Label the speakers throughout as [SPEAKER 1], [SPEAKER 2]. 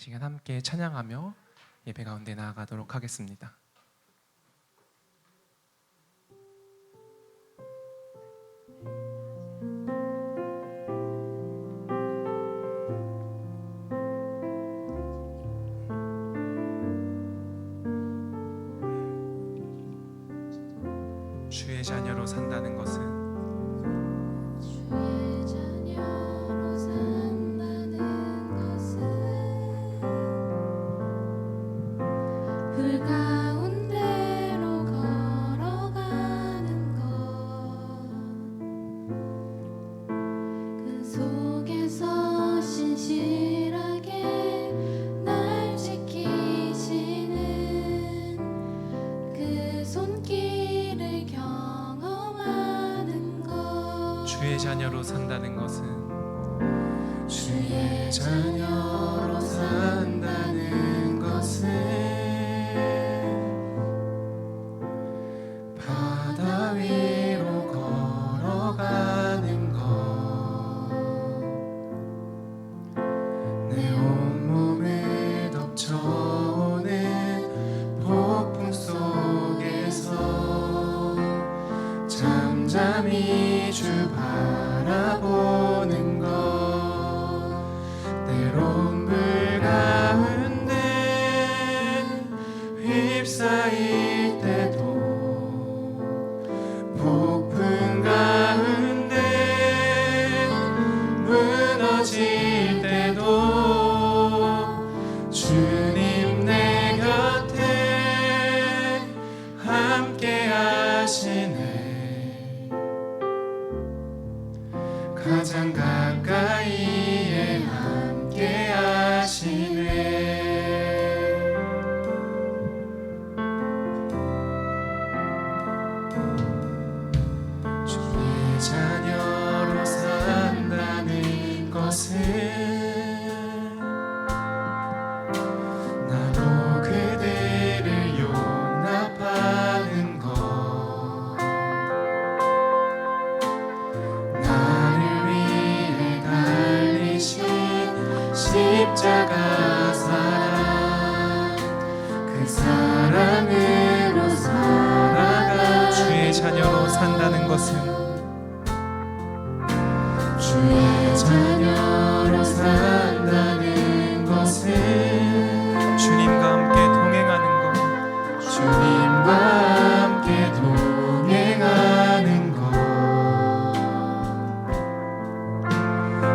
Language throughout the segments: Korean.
[SPEAKER 1] 시간 함께 찬양하며 예배 가운데 나아가도록 하겠습니다. 주의 자녀로 산다는 것은
[SPEAKER 2] 불 가운데로 걸어가는 것, 그 속에서 신실하게 날 지키시는 그 손길을 경험하는 것.
[SPEAKER 1] 주의 자녀로 산다는 것은
[SPEAKER 2] 주의 자녀로 산다는 것은 바다 위로 걸어가는 것, 내 온몸에 덮쳐오는 폭풍 속에서 잠잠히 주 바라보는 것, 때론 불 가운데 휩싸일 때도 폭풍 가운데 무너질 때도 주님 내 곁에 함께 하시네. 가장 가까이에 함께 하시네. 주의 자녀로 산다는 것은 나도 그들을 용납하는 것, 나를 위해 달리신 십자가 사랑, 그 사랑으로 살아가.
[SPEAKER 1] 주의 자녀로 산다는 것은
[SPEAKER 2] 주의 자녀로 산다는 것은
[SPEAKER 1] 주님과 함께 동행하는 것,
[SPEAKER 2] 주님과 함께 동행하는 것,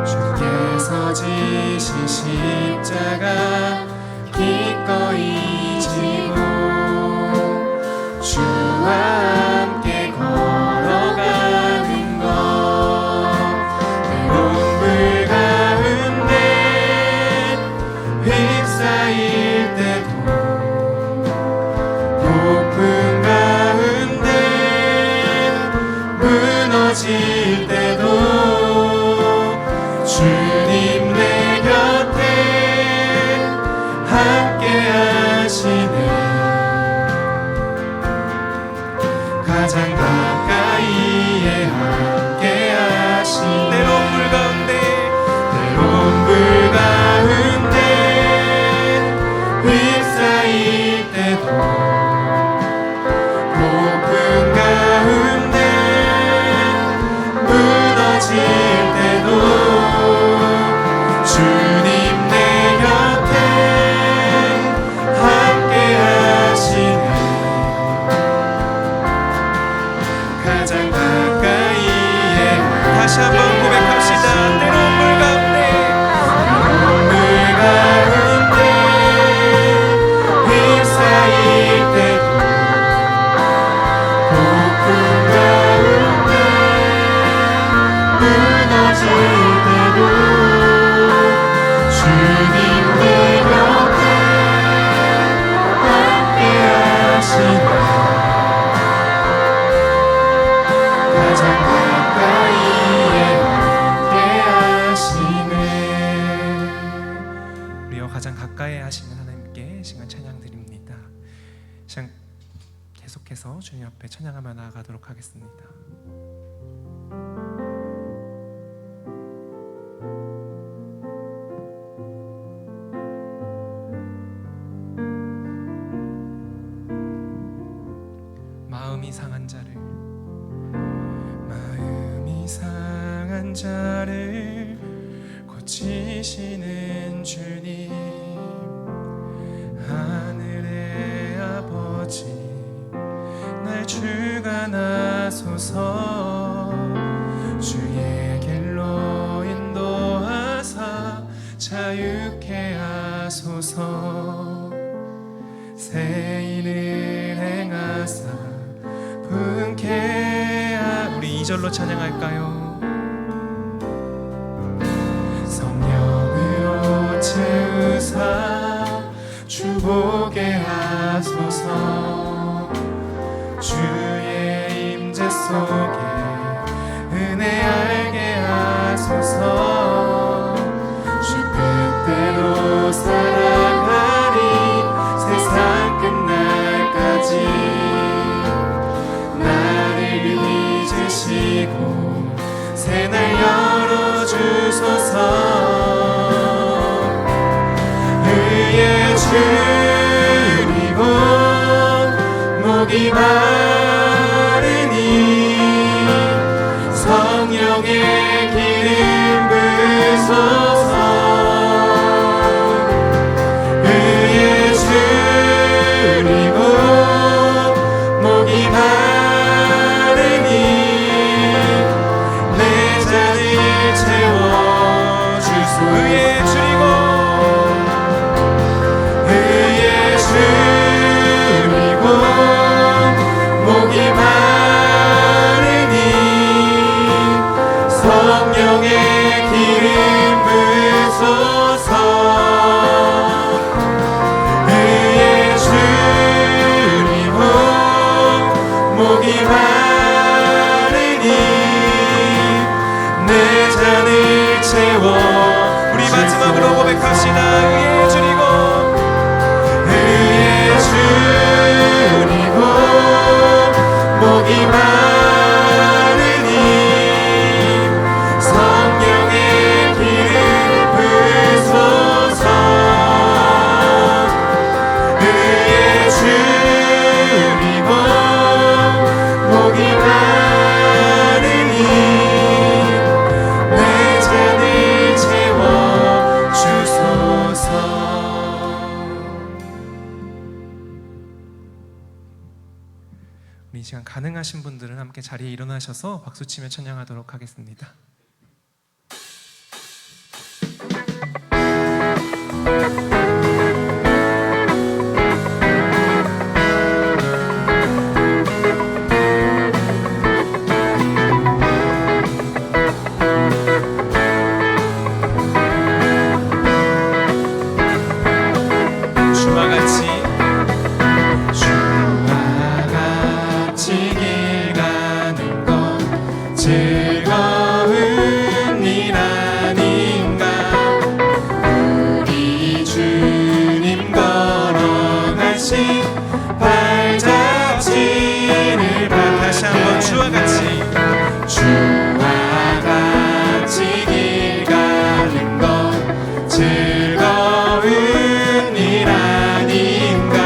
[SPEAKER 2] 주께서 지신 십자가 기꺼이 지고 주와 함께 걸어가는 것, 때론 불 가운데 휩싸일 때도 폭풍 가운데 무너질 때도 주님 내 곁에 함께 하시네. 가장 가까이에 함께 하시네.
[SPEAKER 1] 때론 불 가운데
[SPEAKER 2] 때론 불 가운데 휩싸일 때도 폭풍 가운데 무너질 때도 주님 내 곁에 함께 하시네. 가장 가까이에
[SPEAKER 1] 다시 한번 고백합시다. 때론 불 가운데
[SPEAKER 2] 물 가운데 휩싸일 때도 폭풍 가운데 무너질 때도 주님 내 곁에 함께 하시네. 가장 가까이에 함께 하시네.
[SPEAKER 1] 우리와 가장 가까이 하시는 하나님께 시간 찬양 드립니다. 시간 계속해서 주님 앞에 찬양하며 나아가도록 하겠습니다. 아픈 자를 고치시는 주님, 하늘의 아버지 날 주관하소서. 주의 길로 인도하사 자유케 하소서. 새 일을 행하사 분케 우리 2절로 찬양할까요? 성령으로 채우사 주보게 하소서. 주의 임재 속에 은혜 알게 하소서. 주 뜻대로 살아가리 세상 끝날까지. 나를 빚으시고 새날 열어주소서. 의의 주님은 목이 마르니 성령의 기름 부으소서. 의의 주님은 목이 마르니 내 잔을 채워주소. 의의 주리고 의의 주리고 목이 마르니 성령의 기름 부으소서. 의의 주리고 목이 마르니 내 잔을 채워. 우리 마지막으로 고백합시다. 의의 주리고 의의 주리고 목이 마르니 성령의 기름 부으소서. 의의 주리고 목이 마르니 내 잔을 채워주소서. 우리 이 시간 가능하신 분들은 함께 자리에 일어나셔서 박수치며 찬양하도록 하겠습니다. 주와 같이 길 가는 것 즐거운 일 아닌가. 우리 주님 걸어가신 발자취를 다시 한번 주와 같이 길 가는 것 즐거운 일 아닌가.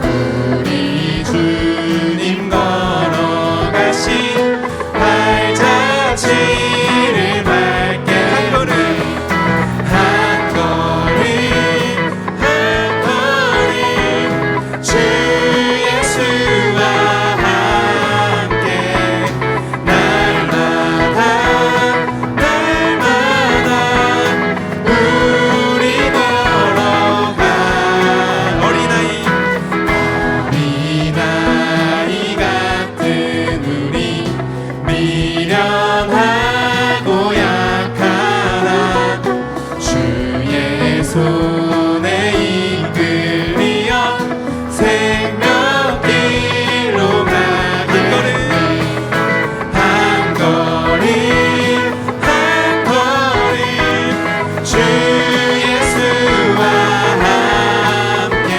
[SPEAKER 1] 우리 주님 걸어가신 발자취를 밟게 한 걸음 한 걸음 한 걸음 주 예수와 함께 날마다 우리 걸어가. 어린아이 같은 우리 미련하고 약하나 주의 손에 이끌리어 생명길로 가게. 한 걸음 한 걸음 주 예수와 함께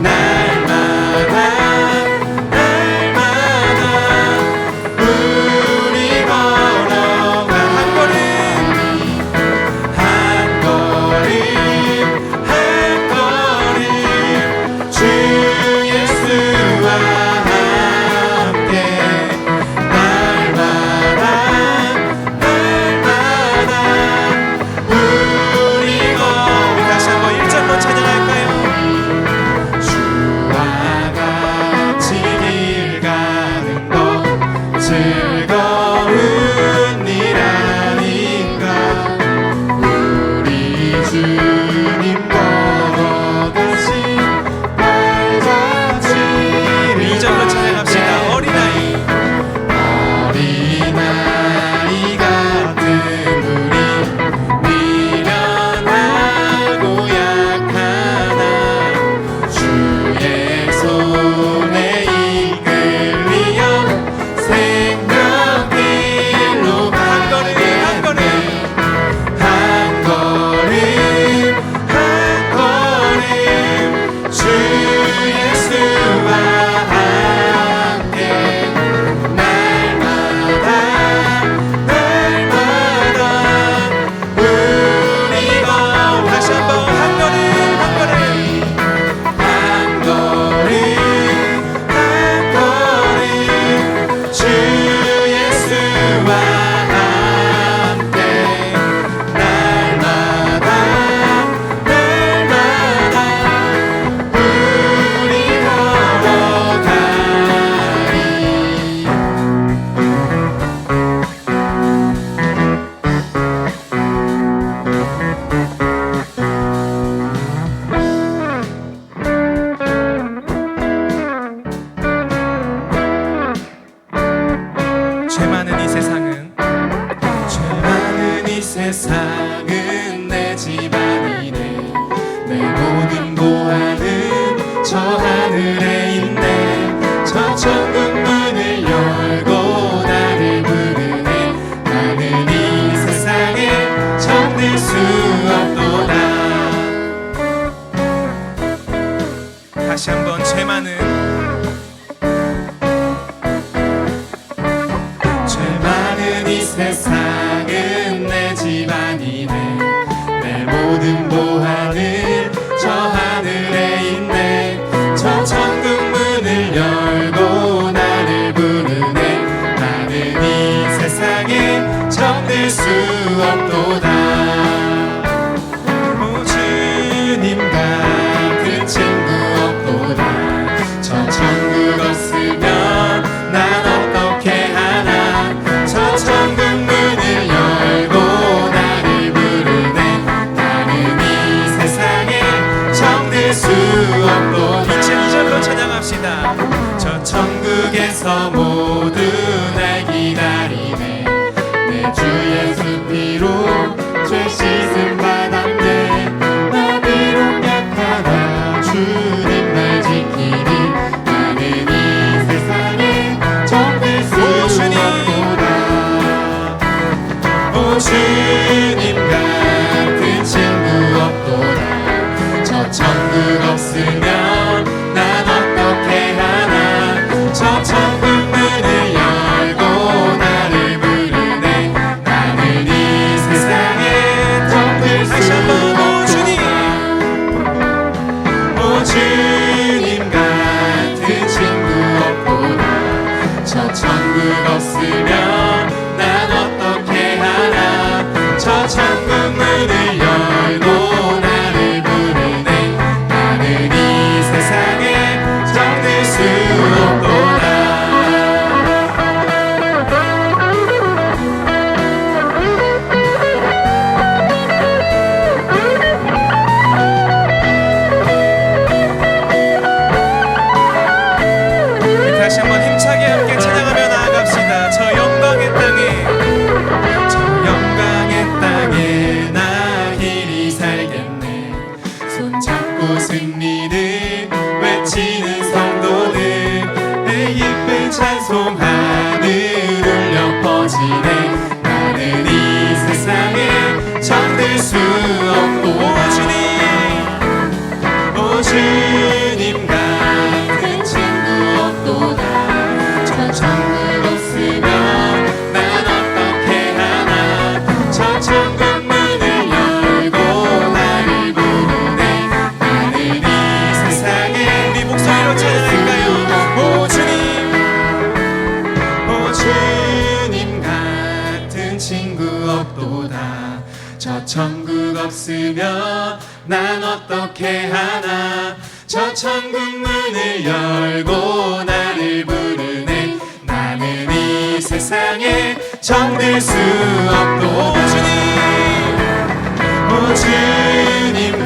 [SPEAKER 1] 날마다 우리 걸어가. 한 걸음
[SPEAKER 2] 주님 걸어가신 발자취
[SPEAKER 1] 2절로 찬양합시다. 어린아이
[SPEAKER 2] 같은 우리 미련하고 약하나 주의 손에 이끌리어 생명길로
[SPEAKER 1] 한 걸음 한 걸음
[SPEAKER 2] 한 걸음 한 걸음 주 예수와 함께 날마다 우리
[SPEAKER 1] 다시 한번 한 걸음 한 걸음
[SPEAKER 2] 한 걸음 한 걸음 주 예수와 함께 날마다 우리 걸어가리.
[SPEAKER 1] 죄 많은 이 세상은
[SPEAKER 2] 죄 많은 이 세상은 내 집안이네 내 모든 보안은 저 하늘에 있네 저 천국 문을 열고 나를 부르네 나는 이 세상에 잠들 수 없도다.
[SPEAKER 1] 다시 한번 죄 많은
[SPEAKER 2] 죄 많은 이 세상은 내 집안이네 내 모든 보안은 저 하늘에 있네 저 천국 문을 열고 나를 부르네 나는 이 세상에 정들 수 없도다. 오 주님 같은 친구 없도다. 저 천국 없으면 난 어떻게 하나 저 천국 문을 열고 나를 부르네 나는 이 세상에 정들 수 없도다.
[SPEAKER 1] 2절로 찬양합시다.
[SPEAKER 2] 저 천국에서 모두 날 기다리네 내 주 예수 피로 죄 씻음 받았네 나 비록 약하나 주님 날 지키리 나는 이 세상에 정될 수 없도다. 오 주님 같은 친구 없도다. 저 천국 없으면 난 어떻게 하나 저 천국 문을 열고 나를 부르네 나는 이 세상에 정들 수
[SPEAKER 1] 다시 한번 오 주님
[SPEAKER 2] 오 주님 같은 친구 없도다. 저 천국 없으면 난 어떻게 하나 저 천국 문을 열고 나를 부르네 나는 이 세상에 정들 수 없도다.
[SPEAKER 1] 다시 한번 힘차게 함께 찬양하며 나아갑시다. 저 영광의 땅에
[SPEAKER 2] 저 영광의 땅에 나 길이 살겠네 손잡고 승리를 외치는 성도들 내 기쁜 찬송 하늘 울려 퍼지네 나는 이 세상에 정들 수 없고 오 주님 같은 친구 없도다. 저 천국 없으면 난 어떻게 하나 저 천국 문을 열고 나를 부르네 나는 이 세상에
[SPEAKER 1] 우리 목소리로 찬양할까요?
[SPEAKER 2] 오 주님 같은 친구 없도다. 저 천국 없으면 난 어떻게 하나 저 천국 문을 열고 나를 부르네 나는 이 세상에 정들 수 없도 오 주님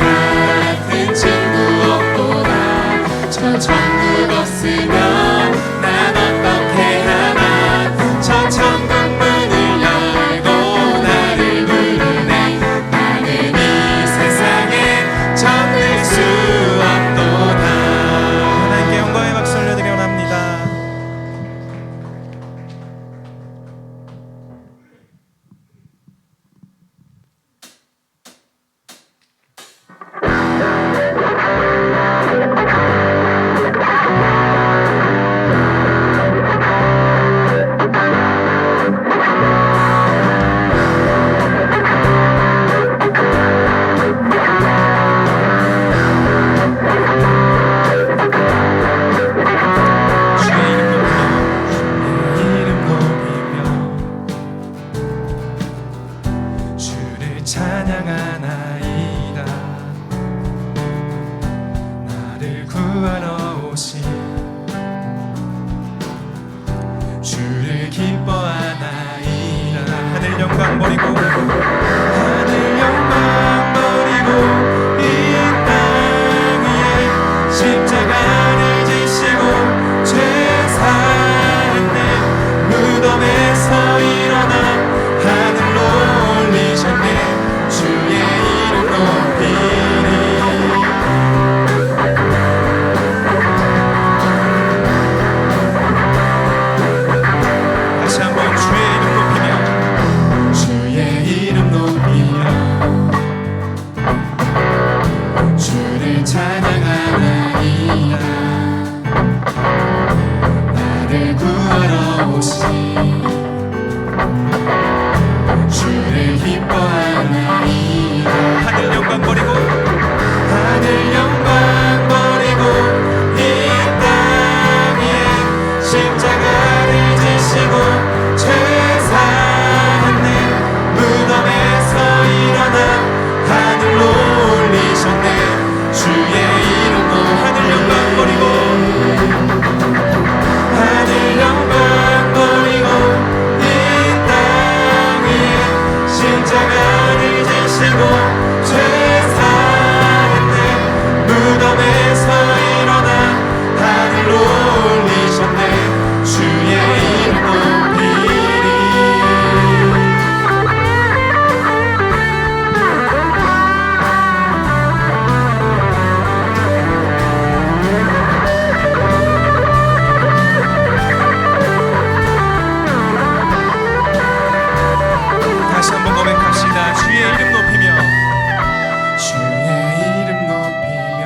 [SPEAKER 2] 주를 찬양하나이다. 나를 구하러 오신 주를 기뻐하나이다.
[SPEAKER 1] 하늘 영광 버리고
[SPEAKER 2] 하늘 영광 버리고 이 땅 위에 십자가를 지시고 죄사했네. 무덤에서 일어나 하늘로 올리셨네. 주의 이름으로
[SPEAKER 1] 하늘 영광 버리고
[SPEAKER 2] 하늘 영광 버리고 이 땅 위에 십자가를 지시고 죄사했네. 무덤에서 일어나 하늘로 올리셨네. 주의 이름 높이리.
[SPEAKER 1] 다시 한번 고백합시다. 주의 이름 높이며
[SPEAKER 2] 주의 이름 높이며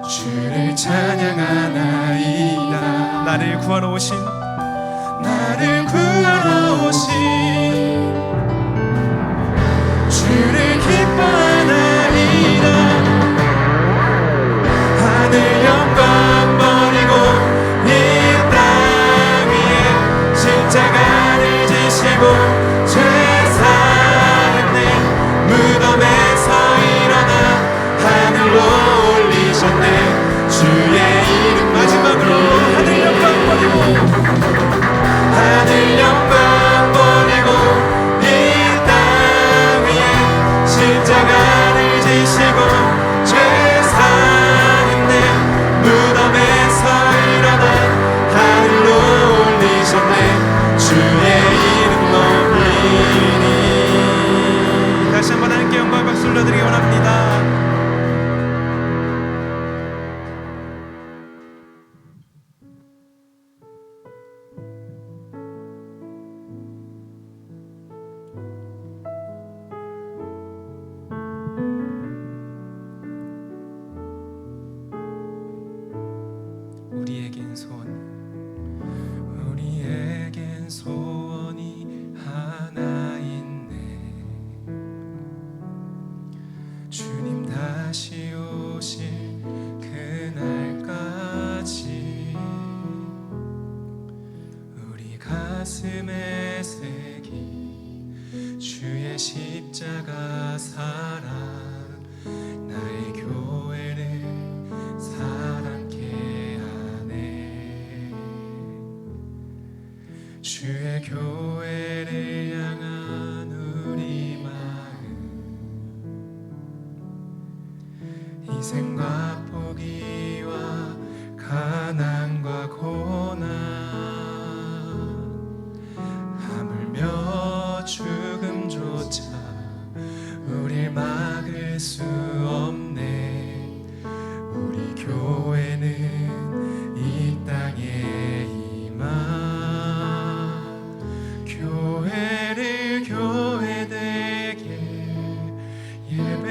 [SPEAKER 2] 주를 찬양하나이다.
[SPEAKER 1] 나를 구하러 오신
[SPEAKER 2] 나를 구하러 오신 주를 기뻐하나이다. 하늘 영광 버리고 이 땅 위에 십자가를 지시고 죄사했네. 무덤에서 일어나 하늘로 올리셨네. 주의 이름
[SPEAKER 1] 마지막으로 하늘 영광 버리고
[SPEAKER 2] 하늘 영광 버리고 이 땅 위에 십자가를 지시고 죄사했네. 무덤에서 일어나 하늘로 올리셨네. 주의 이름 높이니.
[SPEAKER 1] 다시 한번 하나님께 영광 박수 올려드리기 원합니다.
[SPEAKER 2] 우리에겐 소원이 하나 있네. 주님 다시 오실 그날까지 우리 가슴에 새긴 주의 십자가 사랑, 나의 교회를 사랑케 하네. 주의 교회를 향한 우리 마음, 희생과 포기와 가난과 고난, 하물며 죽음조차 우릴 막을 수 없네. 우리 교회는 이 땅에 임하. 교회를 교회되게, 예배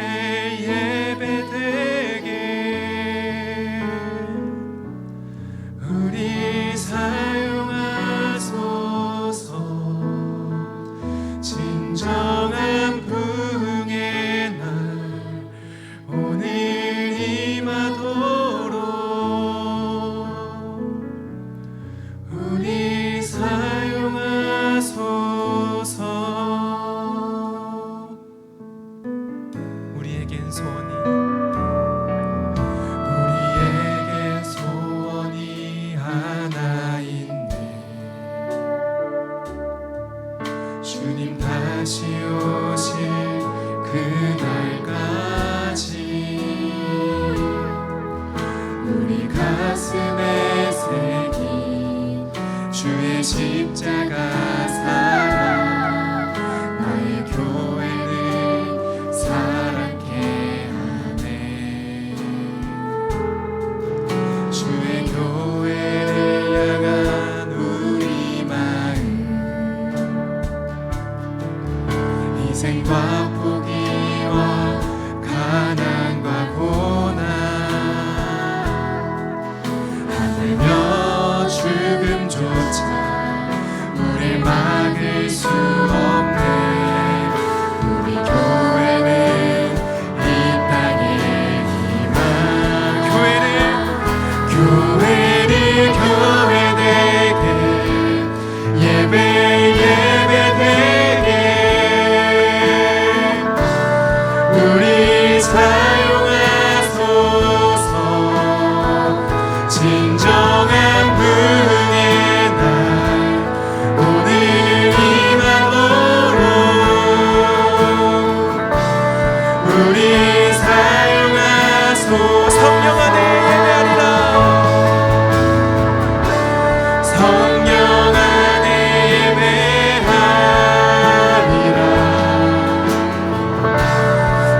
[SPEAKER 2] 예배되게 우리 사용하소서. 진정한 부흥의 날 오늘 임하도록 우리 사용하소서.
[SPEAKER 1] 우리에겐 소원이
[SPEAKER 2] 하나 있네. 주님 다시 오실 그날까지 우리 가슴에 새긴 주의 십자가 사랑, 나의 교회를 사랑케 하네. 우리 사용하소서. 진정한 부흥의 날 오늘 임하도록 우리 사용하소서.
[SPEAKER 1] 성령 안에 예배하리라.
[SPEAKER 2] 성령 안에 예배하리라.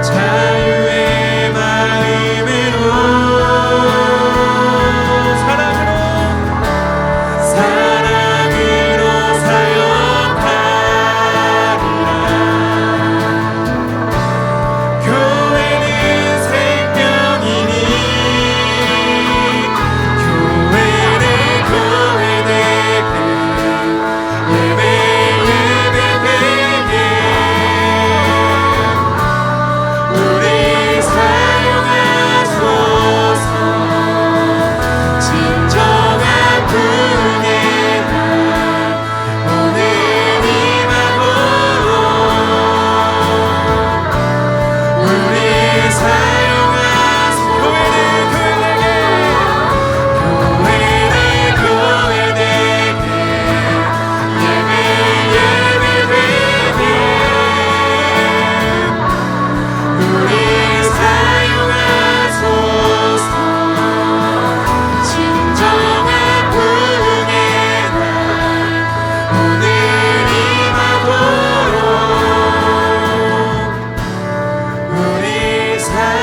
[SPEAKER 2] 자유의 마음으로 사랑으로 사역하리라. 교회는 생명이니 교회는 교회되게 예배 예배되게 우리 사용하소서. 진정한 부흥의 날 오늘 임하도록 우리 사용하소서. 교회는 교회되게 예배 예배되게 우리 사용하소서. 진정한 부흥의 날 오늘 임하도록 우리 사용하소서.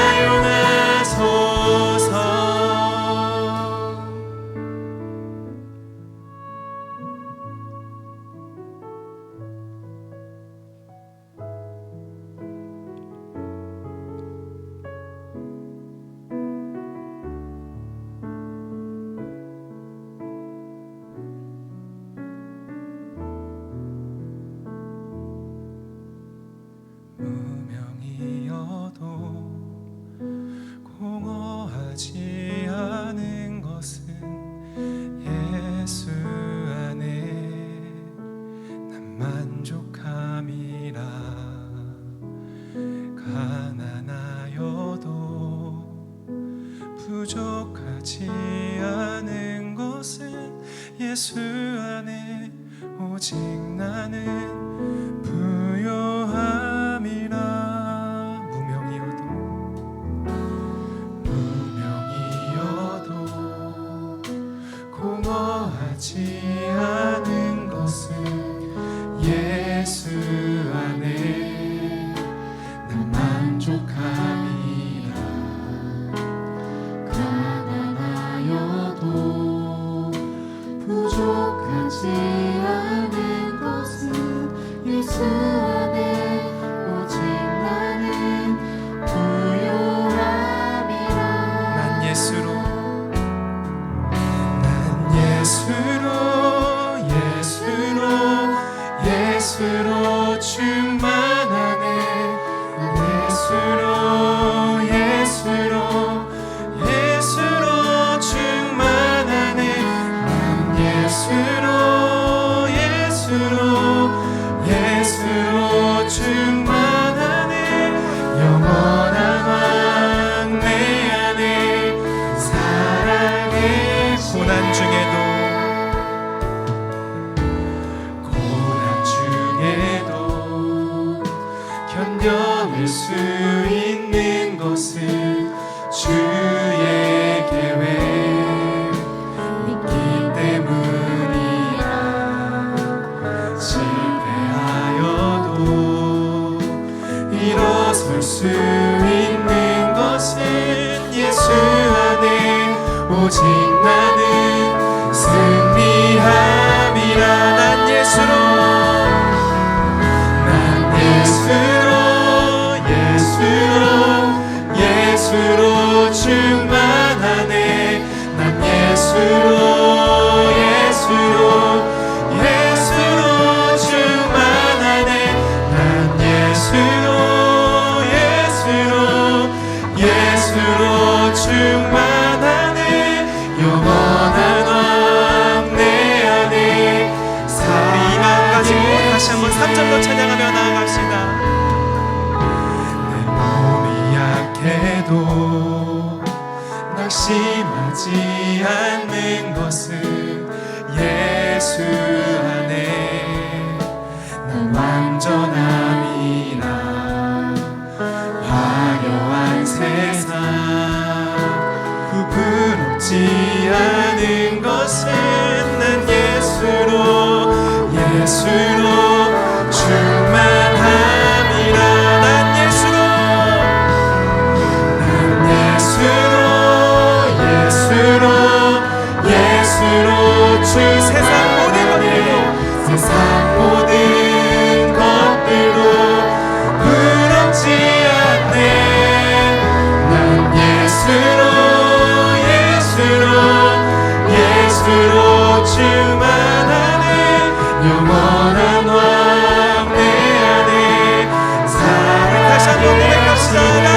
[SPEAKER 1] 무명이어도 공허하지 않은 것은 예수 안에 난 만족함이라. 가난하여도 부족하지 않은 것은 예수 안에 오직 나는 부요함이라. 무명이어도 공허하지 않은 것은 예수 안에 난 만족함이라.
[SPEAKER 2] 가난하여도 부족하지 않은 것은 예수 안에 오직 나는 부요함이라.
[SPEAKER 1] 난 예수로 충만하네. 난 예수로 충만하네. 난 예수로 충만하네. 영원한 왕 내 안에 사랑해. 고난 중에도 견뎌낼 수 있는 것은 주의 계획 있기 때문이라. 실패하여도 일어설 수 있는 것은 예수 안에 오직 나는 승리함이라. 난 예수로 충만하네. 난 예수로 충만하네. 난 예수로 충만하네. 영원한 왕 내 안에 우리 이 마음 가지고 다시 한번 3절로 찬양하며 나아갑시다. 내 해도 낙심하지 않는 것은 예수 안에 난 완전함이라. 화려한 세상 부끄럽지 않은 것은 난 예수로 충만함이라. 난 예수로 주 세상 모든 것들로 부럽지 않네. 난 예수로 충만하네. 영원한 왕 내 안에 살아. 다시 한번 고백합시다. 난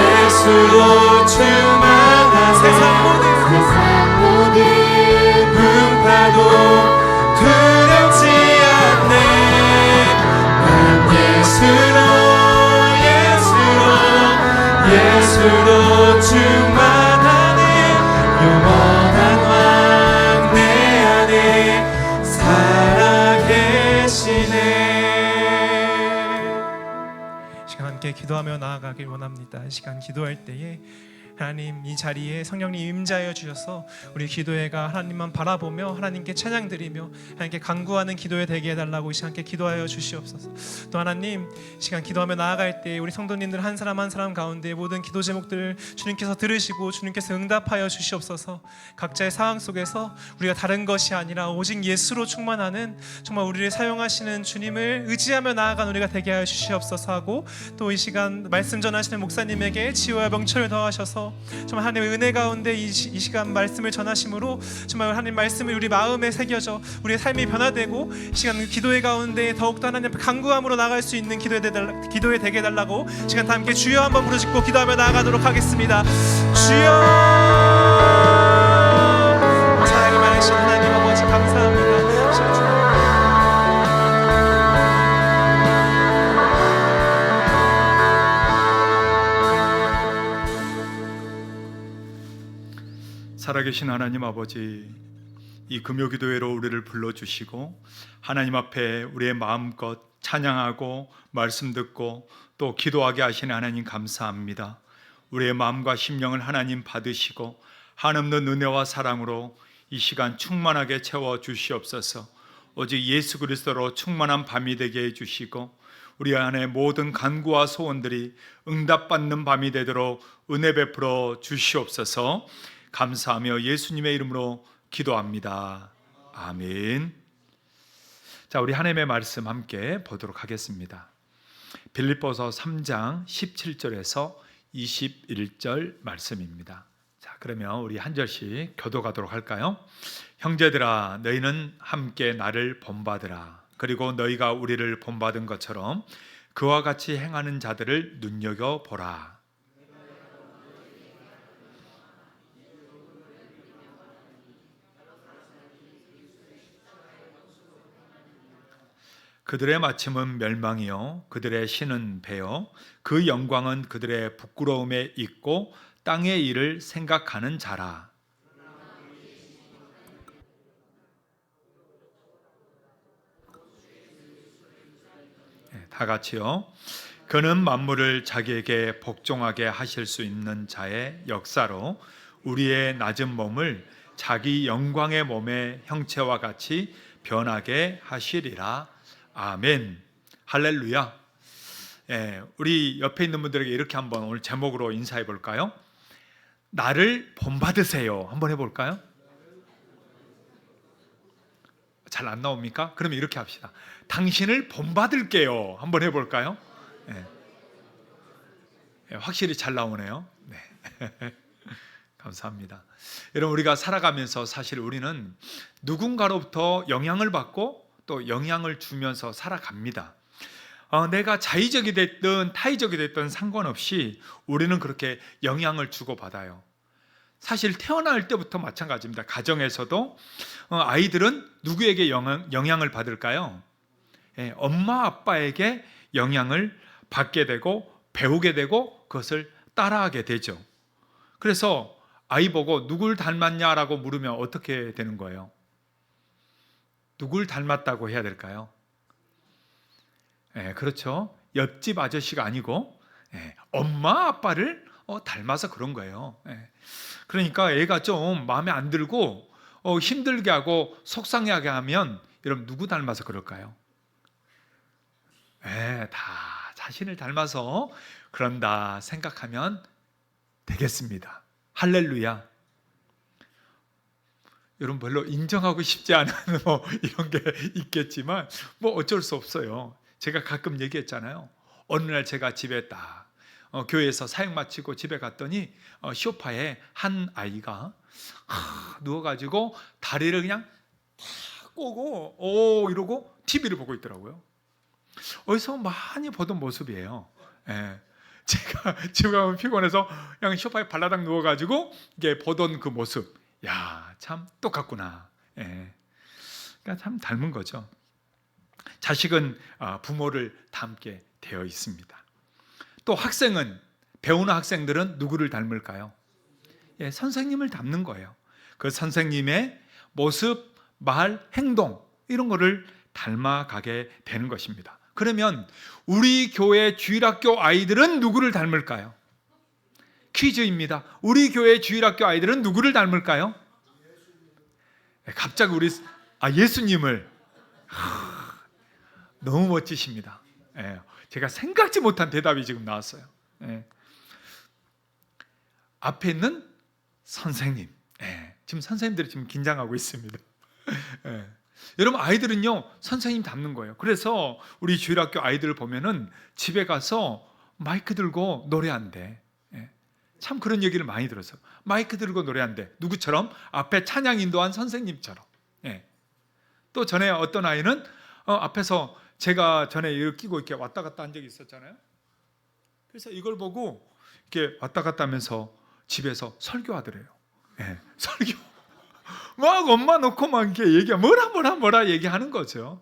[SPEAKER 1] 예수로 충만한 세상 모든 풍파도 두렵지 않네. 난 예수로 충만하네. 영원한 왕 내 안에 살아계시네. 시간 함께 기도하며 나아가길 원합니다. 이 시간 기도할 때에 하나님 이 자리에 성령님 임재하여 주셔서 우리 기도회가 하나님만 바라보며 하나님께 찬양드리며 하나님께 간구하는 기도회 되게 해달라고 이 시간 함께 기도하여 주시옵소서. 또 하나님 이 시간 기도하며 나아갈 때 우리 성도님들 한 사람 한 사람 가운데 모든 기도 제목들을 주님께서 들으시고 주님께서 응답하여 주시옵소서. 각자의 상황 속에서 우리가 다른 것이 아니라 오직 예수로 충만하는 정말 우리를 사용하시는 주님을 의지하며 나아간 우리가 되게 하여 주시옵소서 하고, 또 이 시간 말씀 전하시는 목사님에게 지혜와 명철을 더하셔서 정말 하나님의 은혜 가운데 이 시간 말씀을 전하심으로 정말 하나님 말씀이 우리 마음에 새겨져 우리의 삶이 변화되고 이 시간 기도회 가운데 더욱더 하나님 앞에 간구함으로 나갈 수 있는 기도회 되게 해달라고 시간 다 함께 주여 한번 부르짖고 기도하며 나아가도록 하겠습니다. 주여. 사랑이 많으신 하나님 아버지 감사합니다.
[SPEAKER 3] 살아계신 하나님 아버지, 이 금요기도회로 우리를 불러주시고 하나님 앞에 우리의 마음껏 찬양하고 말씀 듣고 또 기도하게 하시는 하나님 감사합니다. 우리의 마음과 심령을 하나님 받으시고 한없는 은혜와 사랑으로 이 시간 충만하게 채워 주시옵소서. 오직 예수 그리스도로 충만한 밤이 되게 해주시고 우리 안에 모든 간구와 소원들이 응답받는 밤이 되도록 은혜 베풀어 주시옵소서. 감사하며 예수님의 이름으로 기도합니다. 아멘. 자, 우리 하나님의 말씀 함께 보도록 하겠습니다. 빌립보서 3장 17절에서 21절 말씀입니다. 자, 그러면 우리 한 절씩 교도가도록 할까요? 형제들아, 너희는 함께 나를 본받으라. 그리고 너희가 우리를 본받은 것처럼 그와 같이 행하는 자들을 눈여겨보라. 그들의 마침은 멸망이요 그들의 신은 배요 그 영광은 그들의 부끄러움에 있고 땅의 일을 생각하는 자라. 다 같이요. 그는 만물을 자기에게 복종하게 하실 수 있는 자의 역사로 우리의 낮은 몸을 자기 영광의 몸의 형체와 같이 변하게 하시리라. 아멘. 할렐루야. 우리 옆에 있는 분들에게 이렇게 한번 오늘 제목으로 인사해 볼까요? 나를 본받으세요. 한번 해볼까요? 잘 안 나옵니까? 그러면 이렇게 합시다. 당신을 본받을게요. 한번 해볼까요? 확실히 잘 나오네요. 네. 감사합니다. 여러분, 우리가 살아가면서 사실 우리는 누군가로부터 영향을 받고 또 영향을 주면서 살아갑니다. 내가 자의적이 됐든 타의적이 됐든 상관없이 우리는 그렇게 영향을 주고받아요. 사실 태어날 때부터 마찬가지입니다. 가정에서도 아이들은 누구에게 영향을 받을까요? 엄마 아빠에게 영향을 받게 되고 배우게 되고 그것을 따라하게 되죠. 그래서 아이 보고 누굴 닮았냐라고 물으면 어떻게 되는 거예요? 누굴 닮았다고 해야 될까요? 그렇죠. 옆집 아저씨가 아니고 엄마 아빠를 닮아서 그런 거예요. 그러니까 애가 좀 마음에 안 들고 힘들게 하고 속상하게 하면 여러분 누구 닮아서 그럴까요? 다 자신을 닮아서 그런다 생각하면 되겠습니다. 할렐루야. 여러분 별로 인정하고 싶지 않은 이런 게 있겠지만 어쩔 수 없어요. 제가 가끔 얘기했잖아요. 어느 날 제가 집에 딱 교회에서 사역 마치고 집에 갔더니 소파에 한 아이가 누워가지고 다리를 그냥 탁 꼬고 이러고 TV를 보고 있더라고요. 어디서 많이 보던 모습이에요. 제가 집에 가면 피곤해서 그냥 소파에 발라당 누워가지고 이게 보던 그 모습, 야, 참 똑같구나. 그러니까 참 닮은 거죠. 자식은 부모를 닮게 되어 있습니다. 또 학생은, 배우는 학생들은 누구를 닮을까요? 선생님을 닮는 거예요. 그 선생님의 모습, 말, 행동 이런 거를 닮아가게 되는 것입니다. 그러면 우리 교회 주일학교 아이들은 누구를 닮을까요? 퀴즈입니다. 우리 교회 주일학교 아이들은 누구를 닮을까요? 갑자기 예수님을. 너무 멋지십니다. 제가 생각지 못한 대답이 지금 나왔어요. 앞에 있는 선생님. 지금 선생님들이 지금 긴장하고 있습니다. 여러분 아이들은요 선생님 닮는 거예요. 그래서 우리 주일학교 아이들을 보면은 집에 가서 마이크 들고 노래한대. 참 그런 얘기를 많이 들었어요. 마이크 들고 노래한대. 누구처럼? 앞에 찬양 인도한 선생님처럼. 또 전에 어떤 아이는 앞에서 제가 전에 이걸 끼고 이렇게 왔다 갔다 한 적이 있었잖아요. 그래서 이걸 보고 이렇게 왔다 갔다 하면서 집에서 설교하더래요. 설교. 막 엄마 놓고 막 이렇게 뭐라 얘기하는 거죠.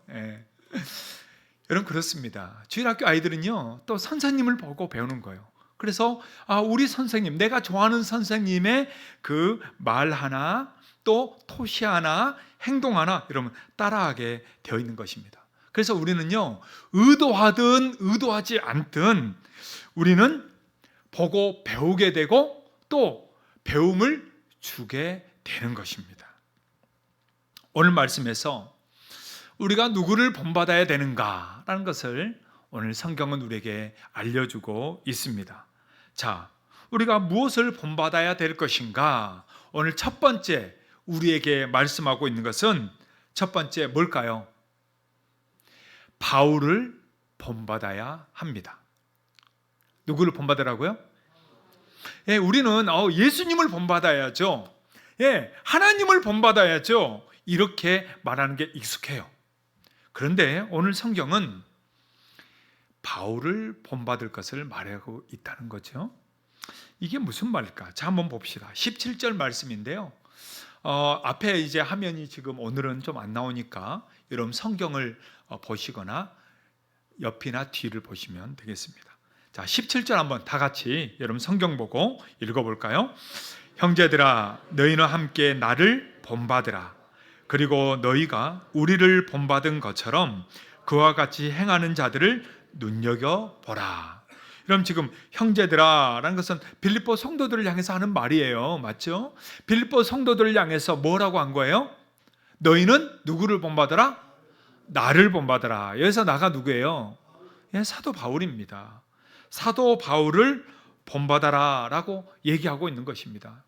[SPEAKER 3] 여러분 그렇습니다. 주일학교 아이들은요 또 선생님을 보고 배우는 거예요. 그래서 우리 선생님, 내가 좋아하는 선생님의 그 말 하나, 또 토시 하나, 행동 하나 여러분 따라하게 되어 있는 것입니다. 그래서 우리는요 의도하든 의도하지 않든 우리는 보고 배우게 되고 또 배움을 주게 되는 것입니다. 오늘 말씀에서 우리가 누구를 본받아야 되는가라는 것을 오늘 성경은 우리에게 알려주고 있습니다. 자, 우리가 무엇을 본받아야 될 것인가? 오늘 첫 번째 우리에게 말씀하고 있는 것은 첫 번째 뭘까요? 바울을 본받아야 합니다. 누구를 본받으라고요? 우리는 예수님을 본받아야죠. 하나님을 본받아야죠. 이렇게 말하는 게 익숙해요. 그런데 오늘 성경은 바울을 본받을 것을 말하고 있다는 거죠. 이게 무슨 말일까? 자, 한번 봅시다. 17절 말씀인데요. 앞에 이제 화면이 지금 오늘은 좀 안 나오니까 여러분 성경을 보시거나 옆이나 뒤를 보시면 되겠습니다. 자, 17절 한번 다 같이 여러분 성경 보고 읽어볼까요? 형제들아, 너희는 함께 나를 본받으라. 그리고 너희가 우리를 본받은 것처럼 그와 같이 행하는 자들을 눈여겨보라. 그럼 지금 형제들아라는 것은 빌립보 성도들을 향해서 하는 말이에요. 맞죠? 빌립보 성도들을 향해서 뭐라고 한 거예요? 너희는 누구를 본받으라? 나를 본받으라. 여기서 나가 누구예요? 사도 바울입니다. 사도 바울을 본받아라 라고 얘기하고 있는 것입니다.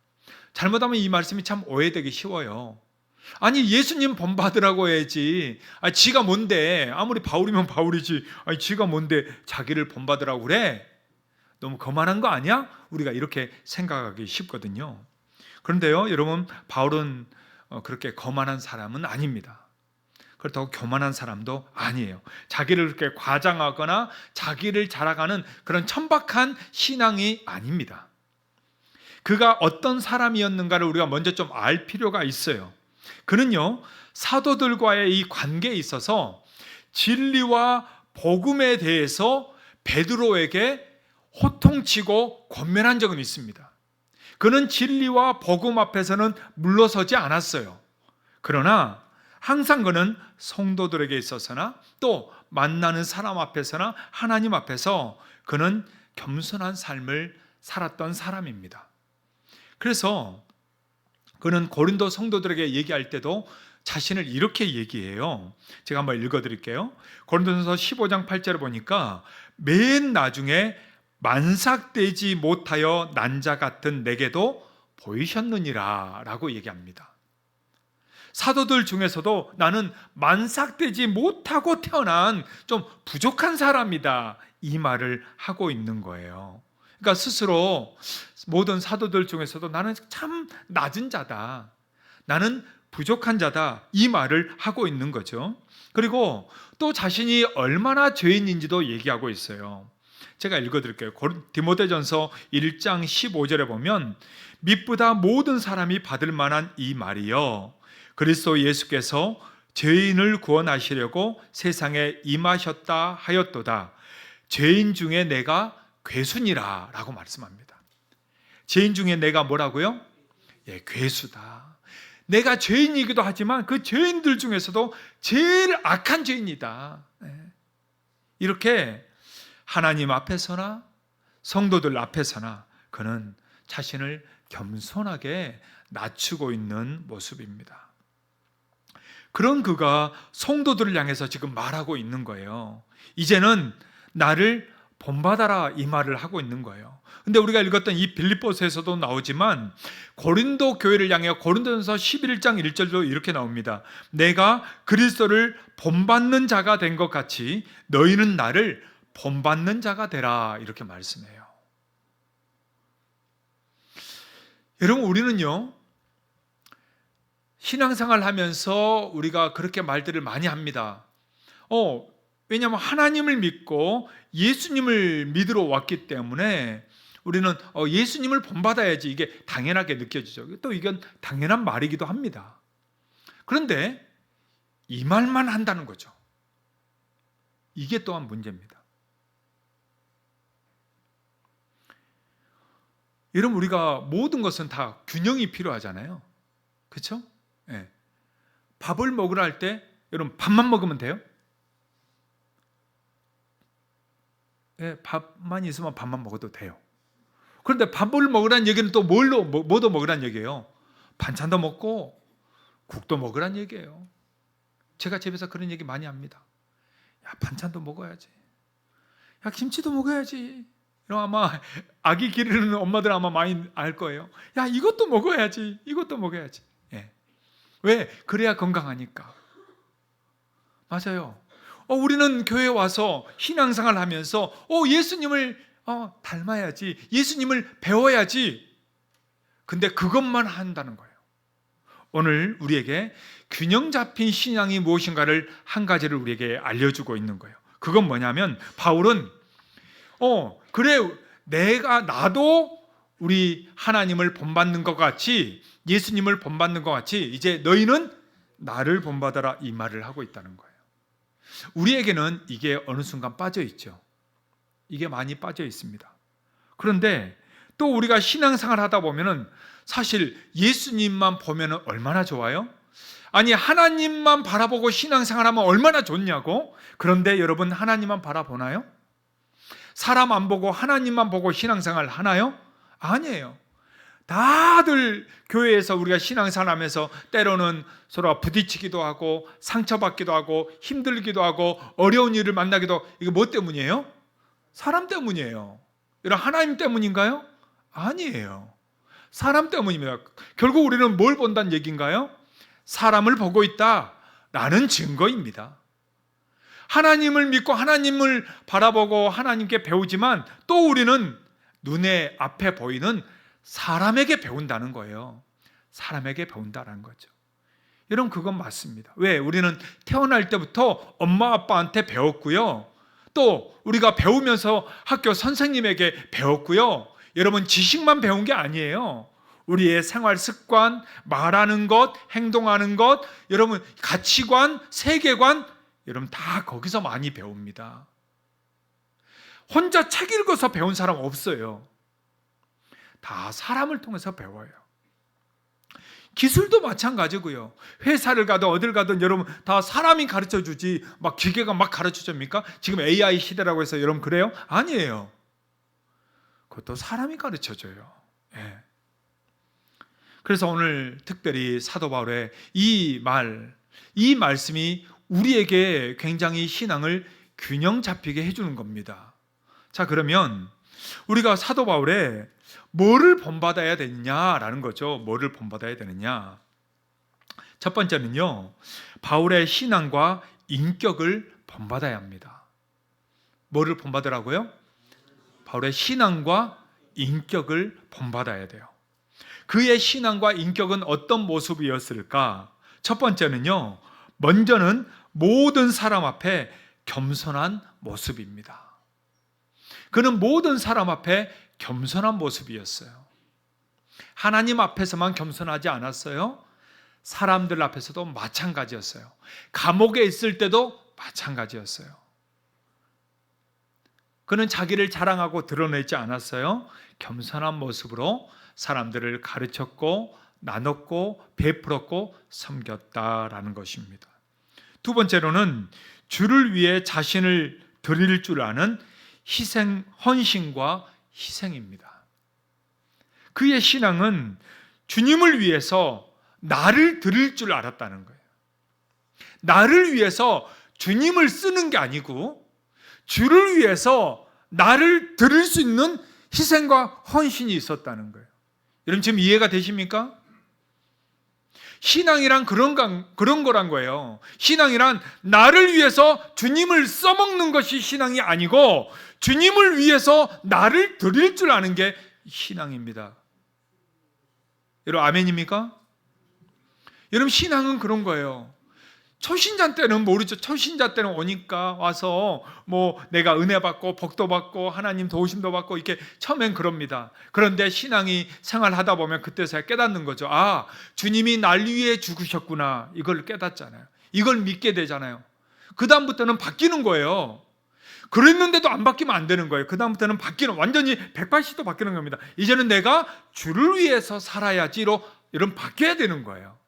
[SPEAKER 3] 잘못하면 이 말씀이 참 오해되기 쉬워요. 아니 예수님 본받으라고 해야지. 지가 뭔데? 아무리 바울이면 바울이지. 지가 뭔데 자기를 본받으라고 그래? 너무 거만한 거 아니야? 우리가 이렇게 생각하기 쉽거든요. 그런데요, 여러분 바울은 그렇게 거만한 사람은 아닙니다. 그렇다고 교만한 사람도 아니에요. 자기를 그렇게 과장하거나 자기를 자랑하는 그런 천박한 신앙이 아닙니다. 그가 어떤 사람이었는가를 우리가 먼저 좀 알 필요가 있어요. 그는요 사도들과의 이 관계에 있어서 진리와 복음에 대해서 베드로에게 호통치고 권면한 적은 있습니다. 그는 진리와 복음 앞에서는 물러서지 않았어요. 그러나 항상 그는 성도들에게 있어서나 또 만나는 사람 앞에서나 하나님 앞에서 그는 겸손한 삶을 살았던 사람입니다. 그래서 그는 고린도 성도들에게 얘기할 때도 자신을 이렇게 얘기해요. 제가 한번 읽어드릴게요. 고린도전서 15장 8절을 보니까 맨 나중에 만삭되지 못하여 난 자 같은 내게도 보이셨느니라 라고 얘기합니다. 사도들 중에서도 나는 만삭되지 못하고 태어난 좀 부족한 사람이다, 이 말을 하고 있는 거예요. 그러니까 스스로 모든 사도들 중에서도 나는 참 낮은 자다, 나는 부족한 자다, 이 말을 하고 있는 거죠. 그리고 또 자신이 얼마나 죄인인지도 얘기하고 있어요. 제가 읽어드릴게요. 디모데전서 1장 15절에 보면 밑보다 모든 사람이 받을 만한 이 말이요, 그리스도 예수께서 죄인을 구원하시려고 세상에 임하셨다 하였도다. 죄인 중에 내가 괴순이라 라고 말씀합니다. 죄인 중에 내가 뭐라고요? 예, 괴수다. 내가 죄인이기도 하지만 그 죄인들 중에서도 제일 악한 죄인이다. 이렇게 하나님 앞에서나 성도들 앞에서나 그는 자신을 겸손하게 낮추고 있는 모습입니다. 그런 그가 성도들을 향해서 지금 말하고 있는 거예요. 이제는 나를 본받아라, 이 말을 하고 있는 거예요. 근데 우리가 읽었던 이 빌립보서에서도 나오지만 고린도 교회를 향해 고린도전서 11장 1절도 이렇게 나옵니다. 내가 그리스도를 본받는 자가 된 것 같이 너희는 나를 본받는 자가 되라, 이렇게 말씀해요. 여러분, 우리는요 신앙생활 하면서 우리가 그렇게 말들을 많이 합니다. 왜냐하면 하나님을 믿고 예수님을 믿으러 왔기 때문에 우리는 예수님을 본받아야지, 이게 당연하게 느껴지죠. 또 이건 당연한 말이기도 합니다. 그런데 이 말만 한다는 거죠. 이게 또한 문제입니다. 여러분, 우리가 모든 것은 다 균형이 필요하잖아요. 그렇죠? 네. 밥을 먹으라 할 때 여러분 밥만 먹으면 돼요? 네, 밥만 있으면 밥만 먹어도 돼요. 그런데 밥을 먹으라는 얘기는 또 뭐도 먹으라는 얘기예요? 반찬도 먹고 국도 먹으라는 얘기예요. 제가 집에서 그런 얘기 많이 합니다. 야, 반찬도 먹어야지. 야, 김치도 먹어야지. 아마 아기 기르는 엄마들 아마 많이 알 거예요. 야, 이것도 먹어야지. 이것도 먹어야지. 예. 왜? 그래야 건강하니까. 맞아요. 우리는 교회에 와서 신앙생활 하면서 예수님을 닮아야지, 예수님을 배워야지. 근데 그것만 한다는 거예요. 오늘 우리에게 균형 잡힌 신앙이 무엇인가를 한 가지를 우리에게 알려주고 있는 거예요. 그건 뭐냐면 바울은 그래, 나도 우리 하나님을 본받는 것 같이, 예수님을 본받는 것 같이 이제 너희는 나를 본받아라, 이 말을 하고 있다는 거예요. 우리에게는 이게 어느 순간 빠져 있죠. 이게 많이 빠져 있습니다. 그런데 또 우리가 신앙생활 하다 보면은 사실 예수님만 보면은 얼마나 좋아요? 아니, 하나님만 바라보고 신앙생활하면 얼마나 좋냐고? 그런데 여러분, 하나님만 바라보나요? 사람 안 보고 하나님만 보고 신앙생활 하나요? 아니에요. 다들 교회에서 우리가 신앙생활 하면서 때로는 서로 부딪히기도 하고 상처받기도 하고 힘들기도 하고 어려운 일을 만나기도 하고, 이게 뭐 때문이에요? 사람 때문이에요. 여러분, 하나님 때문인가요? 아니에요. 사람 때문입니다. 결국 우리는 뭘 본다는 얘기인가요? 사람을 보고 있다라는 증거입니다. 하나님을 믿고 하나님을 바라보고 하나님께 배우지만 또 우리는 눈에 앞에 보이는 사람에게 배운다는 거예요. 사람에게 배운다는 거죠. 여러분, 그건 맞습니다. 왜? 우리는 태어날 때부터 엄마 아빠한테 배웠고요. 또 우리가 배우면서 학교 선생님에게 배웠고요. 여러분, 지식만 배운 게 아니에요. 우리의 생활 습관, 말하는 것, 행동하는 것, 여러분 가치관, 세계관, 여러분 다 거기서 많이 배웁니다. 혼자 책 읽어서 배운 사람 없어요. 다 사람을 통해서 배워요. 기술도 마찬가지고요. 회사를 가든 어딜 가든 여러분 다 사람이 가르쳐 주지 막 기계가 막 가르쳐 줍니까? 지금 AI 시대라고 해서 여러분 그래요? 아니에요. 그것도 사람이 가르쳐 줘요. 예. 그래서 오늘 특별히 사도 바울의 이 말씀이 우리에게 굉장히 신앙을 균형 잡히게 해주는 겁니다. 자, 그러면 우리가 사도 바울의 뭐를 본받아야 되느냐라는 거죠. 뭐를 본받아야 되느냐. 첫 번째는요, 바울의 신앙과 인격을 본받아야 합니다. 뭐를 본받으라고요? 바울의 신앙과 인격을 본받아야 돼요. 그의 신앙과 인격은 어떤 모습이었을까? 첫 번째는요, 먼저는 모든 사람 앞에 겸손한 모습입니다. 그는 모든 사람 앞에 겸손한 모습이었어요. 하나님 앞에서만 겸손하지 않았어요. 사람들 앞에서도 마찬가지였어요. 감옥에 있을 때도 마찬가지였어요. 그는 자기를 자랑하고 드러내지 않았어요. 겸손한 모습으로 사람들을 가르쳤고 나눴고 베풀었고 섬겼다라는 것입니다. 두 번째로는 주를 위해 자신을 드릴 줄 아는 헌신과 희생입니다. 그의 신앙은 주님을 위해서 나를 드릴 줄 알았다는 거예요. 나를 위해서 주님을 쓰는 게 아니고 주를 위해서 나를 드릴 수 있는 희생과 헌신이 있었다는 거예요. 여러분 지금 이해가 되십니까? 신앙이란 그런 거란 거예요. 신앙이란 나를 위해서 주님을 써먹는 것이 신앙이 아니고 주님을 위해서 나를 드릴 줄 아는 게 신앙입니다. 여러분 아멘입니까? 여러분 신앙은 그런 거예요. 초신자 때는 모르죠. 초신자 때는 오니까 와서 뭐 내가 은혜 받고 복도 받고 하나님 도우심도 받고 이렇게 처음엔 그럽니다. 그런데 신앙이 생활하다 보면 그때서야 깨닫는 거죠. 아, 주님이 날 위해 죽으셨구나. 이걸 깨닫잖아요. 이걸 믿게 되잖아요. 그 다음부터는 바뀌는 거예요. 그랬는데도 안 바뀌면 안 되는 거예요. 그 다음부터는 완전히 180도 바뀌는 겁니다. 이제는 내가 주를 위해서 살아야지로 이런 바뀌어야 되는 거예요.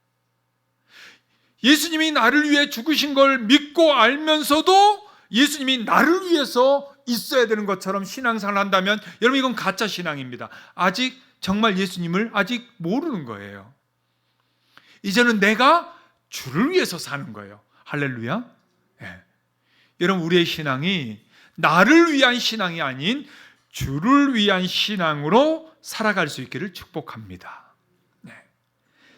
[SPEAKER 3] 예수님이 나를 위해 죽으신 걸 믿고 알면서도 예수님이 나를 위해서 있어야 되는 것처럼 신앙생활을 한다면 여러분 이건 가짜 신앙입니다. 아직 정말 예수님을 아직 모르는 거예요. 이제는 내가 주를 위해서 사는 거예요. 할렐루야. 네. 여러분 우리의 신앙이 나를 위한 신앙이 아닌 주를 위한 신앙으로 살아갈 수 있기를 축복합니다. 네.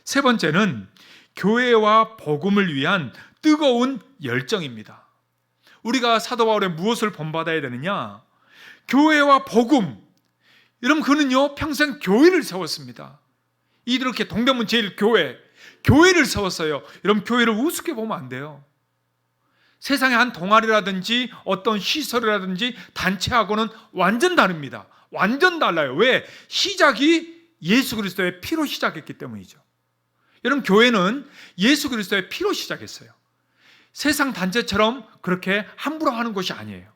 [SPEAKER 3] 세 번째는 교회와 복음을 위한 뜨거운 열정입니다. 우리가 사도 바울의 무엇을 본받아야 되느냐? 교회와 복음. 여러분 그는요 평생 교회를 세웠습니다. 이렇게 동대문 교회를 세웠어요. 여러분 교회를 우습게 보면 안 돼요. 세상의 한 동아리라든지 어떤 시설이라든지 단체하고는 완전 다릅니다. 완전 달라요. 왜? 시작이 예수 그리스도의 피로 시작했기 때문이죠. 여러분 교회는 예수 그리스도의 피로 시작했어요. 세상 단체처럼 그렇게 함부로 하는 것이 아니에요.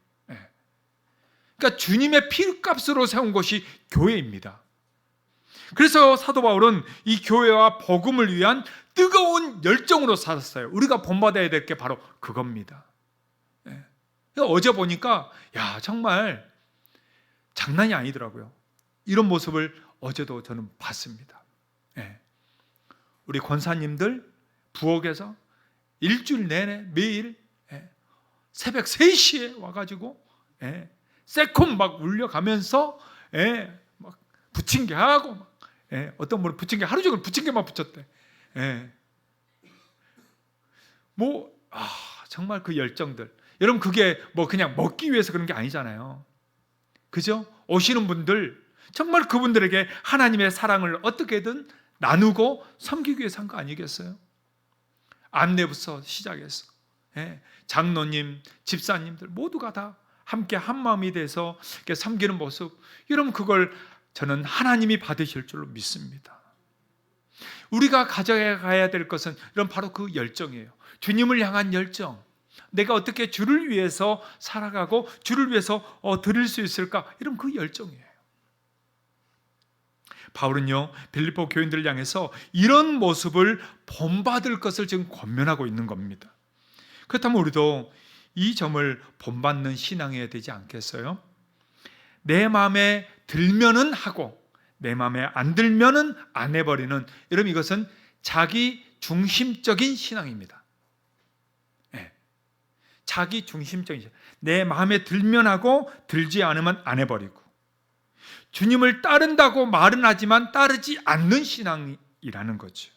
[SPEAKER 3] 그러니까 주님의 피값으로 세운 것이 교회입니다. 그래서 사도 바울은 이 교회와 복음을 위한 뜨거운 열정으로 살았어요. 우리가 본받아야 될 게 바로 그겁니다. 어제 보니까 정말 장난이 아니더라고요. 이런 모습을 어제도 저는 봤습니다. 우리 권사님들 부엌에서 일주일 내내 매일 새벽 3시에 와가지고 세콤 막 울려가면서 막 부침개 하고 어떤 분은 부침개 하루 종일 부침개만 붙였대. 정말 그 열정들. 여러분 그게 뭐 그냥 먹기 위해서 그런 게 아니잖아요. 그죠? 오시는 분들 정말 그분들에게 하나님의 사랑을 어떻게든 나누고 섬기기 위해서 한 거 아니겠어요? 안내부터 시작해서 장로님, 집사님들 모두가 다 함께 한마음이 돼서 이렇게 섬기는 모습, 여러분 그걸 저는 하나님이 받으실 줄로 믿습니다. 우리가 가져가야 될 것은 이런 바로 그 열정이에요. 주님을 향한 열정, 내가 어떻게 주를 위해서 살아가고 주를 위해서 드릴 수 있을까? 이런 그 열정이에요. 바울은요, 빌립보 교인들을 향해서 이런 모습을 본받을 것을 지금 권면하고 있는 겁니다. 그렇다면 우리도 이 점을 본받는 신앙해야 되지 않겠어요? 내 마음에 들면은 하고 내 마음에 안 들면은 안 해버리는, 여러분 이것은 자기 중심적인 신앙입니다. 네. 자기 중심적인 신앙. 내 마음에 들면 하고 들지 않으면 안 해버리고, 주님을 따른다고 말은 하지만 따르지 않는 신앙이라는 거죠.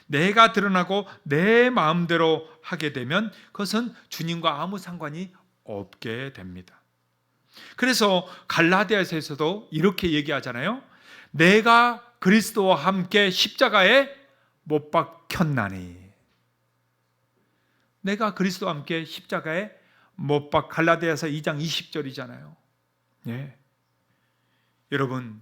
[SPEAKER 3] 내가 드러나고 내 마음대로 하게 되면 그것은 주님과 아무 상관이 없게 됩니다. 그래서 갈라디아서에서도 이렇게 얘기하잖아요. 내가 그리스도와 함께 십자가에 못 박혔나니. 내가 그리스도와 함께 십자가에 못 박, 갈라디아서 2장 20절이잖아요. 예. 여러분,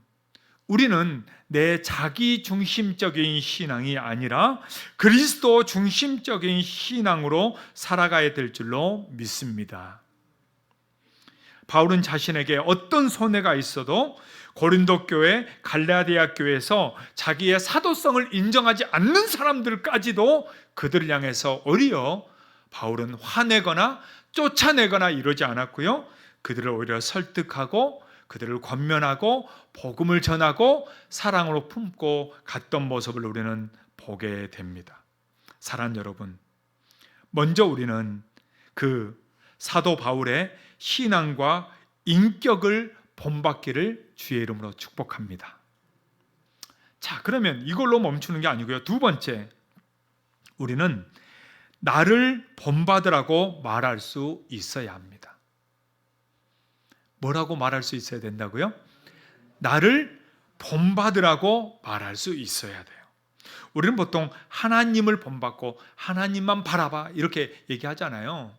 [SPEAKER 3] 우리는 내 자기 중심적인 신앙이 아니라 그리스도 중심적인 신앙으로 살아가야 될 줄로 믿습니다. 바울은 자신에게 어떤 손해가 있어도 고린도 교회, 갈라디아 교회에서 자기의 사도성을 인정하지 않는 사람들까지도 그들을 향해서 오히려 바울은 화내거나 쫓아내거나 이러지 않았고요. 그들을 오히려 설득하고 그들을 권면하고 복음을 전하고 사랑으로 품고 갔던 모습을 우리는 보게 됩니다. 사랑하는 여러분, 먼저 우리는 그 사도 바울의 신앙과 인격을 본받기를 주의 이름으로 축복합니다. 자, 그러면 이걸로 멈추는 게 아니고요. 두 번째, 우리는 나를 본받으라고 말할 수 있어야 합니다. 뭐라고 말할 수 있어야 된다고요? 나를 본받으라고 말할 수 있어야 돼요. 우리는 보통 하나님을 본받고 하나님만 바라봐 이렇게 얘기하잖아요.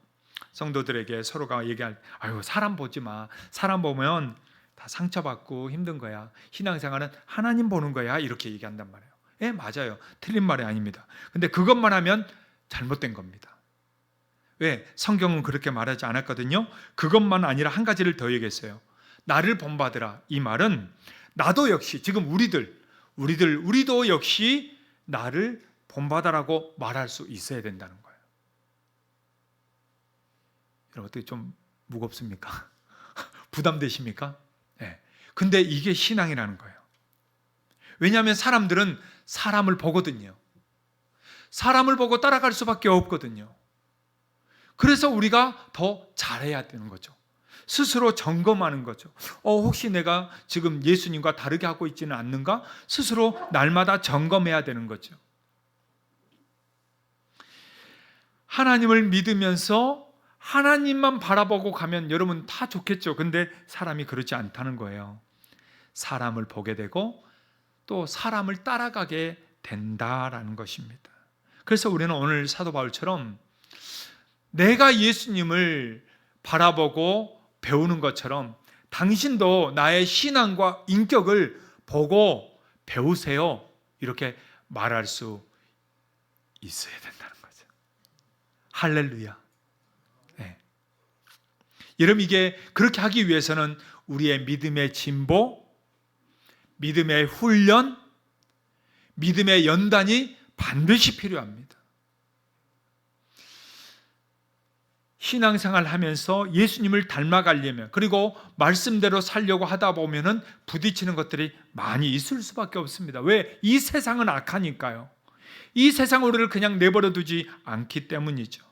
[SPEAKER 3] 성도들에게 서로가 얘기할, 아유 사람 보지 마. 사람 보면 다 상처받고 힘든 거야. 신앙생활은 하나님 보는 거야. 이렇게 얘기한단 말이에요. 예, 맞아요. 틀린 말이 아닙니다. 근데 그것만 하면 잘못된 겁니다. 왜? 성경은 그렇게 말하지 않았거든요. 그것만 아니라 한 가지를 더 얘기했어요. 나를 본받으라. 이 말은 나도 역시 지금 우리도 역시 나를 본받으라고 말할 수 있어야 된다는 거예요. 여러분 어떻게 좀 무겁습니까? 부담되십니까? 네. 근데 이게 신앙이라는 거예요. 왜냐하면 사람들은 사람을 보거든요. 사람을 보고 따라갈 수밖에 없거든요. 그래서 우리가 더 잘해야 되는 거죠. 스스로 점검하는 거죠. 혹시 내가 지금 예수님과 다르게 하고 있지는 않는가? 스스로 날마다 점검해야 되는 거죠. 하나님을 믿으면서 하나님만 바라보고 가면 여러분 다 좋겠죠. 근데 사람이 그렇지 않다는 거예요. 사람을 보게 되고 또 사람을 따라가게 된다라는 것입니다. 그래서 우리는 오늘 사도 바울처럼 내가 예수님을 바라보고 배우는 것처럼 당신도 나의 신앙과 인격을 보고 배우세요. 이렇게 말할 수 있어야 된다는 거죠. 할렐루야. 네. 여러분 이게 그렇게 하기 위해서는 우리의 믿음의 진보, 믿음의 훈련, 믿음의 연단이 반드시 필요합니다. 신앙생활 하면서 예수님을 닮아가려면 그리고 말씀대로 살려고 하다 보면은 부딪히는 것들이 많이 있을 수밖에 없습니다. 왜? 이 세상은 악하니까요. 이 세상 우리를 그냥 내버려 두지 않기 때문이죠.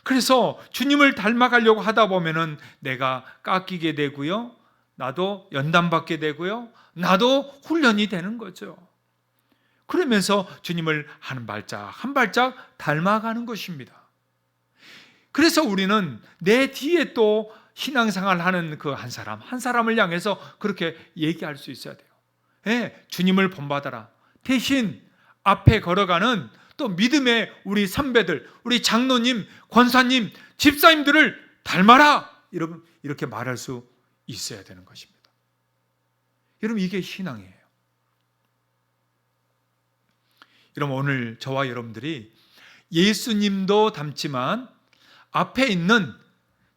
[SPEAKER 3] 그래서 주님을 닮아가려고 하다 보면은 내가 깎이게 되고요. 나도 연단받게 되고요. 나도 훈련이 되는 거죠. 그러면서 주님을 한 발짝 한 발짝 닮아가는 것입니다. 그래서 우리는 내 뒤에 또 신앙생활 하는 그 한 사람을 향해서 그렇게 얘기할 수 있어야 돼요. 예, 주님을 본받아라. 대신 앞에 걸어가는 또 믿음의 우리 선배들, 우리 장로님, 권사님, 집사님들을 닮아라. 여러분 이렇게 말할 수 있어야 되는 것입니다. 여러분 이게 신앙이에요. 여러분 오늘 저와 여러분들이 예수님도 닮지만 앞에 있는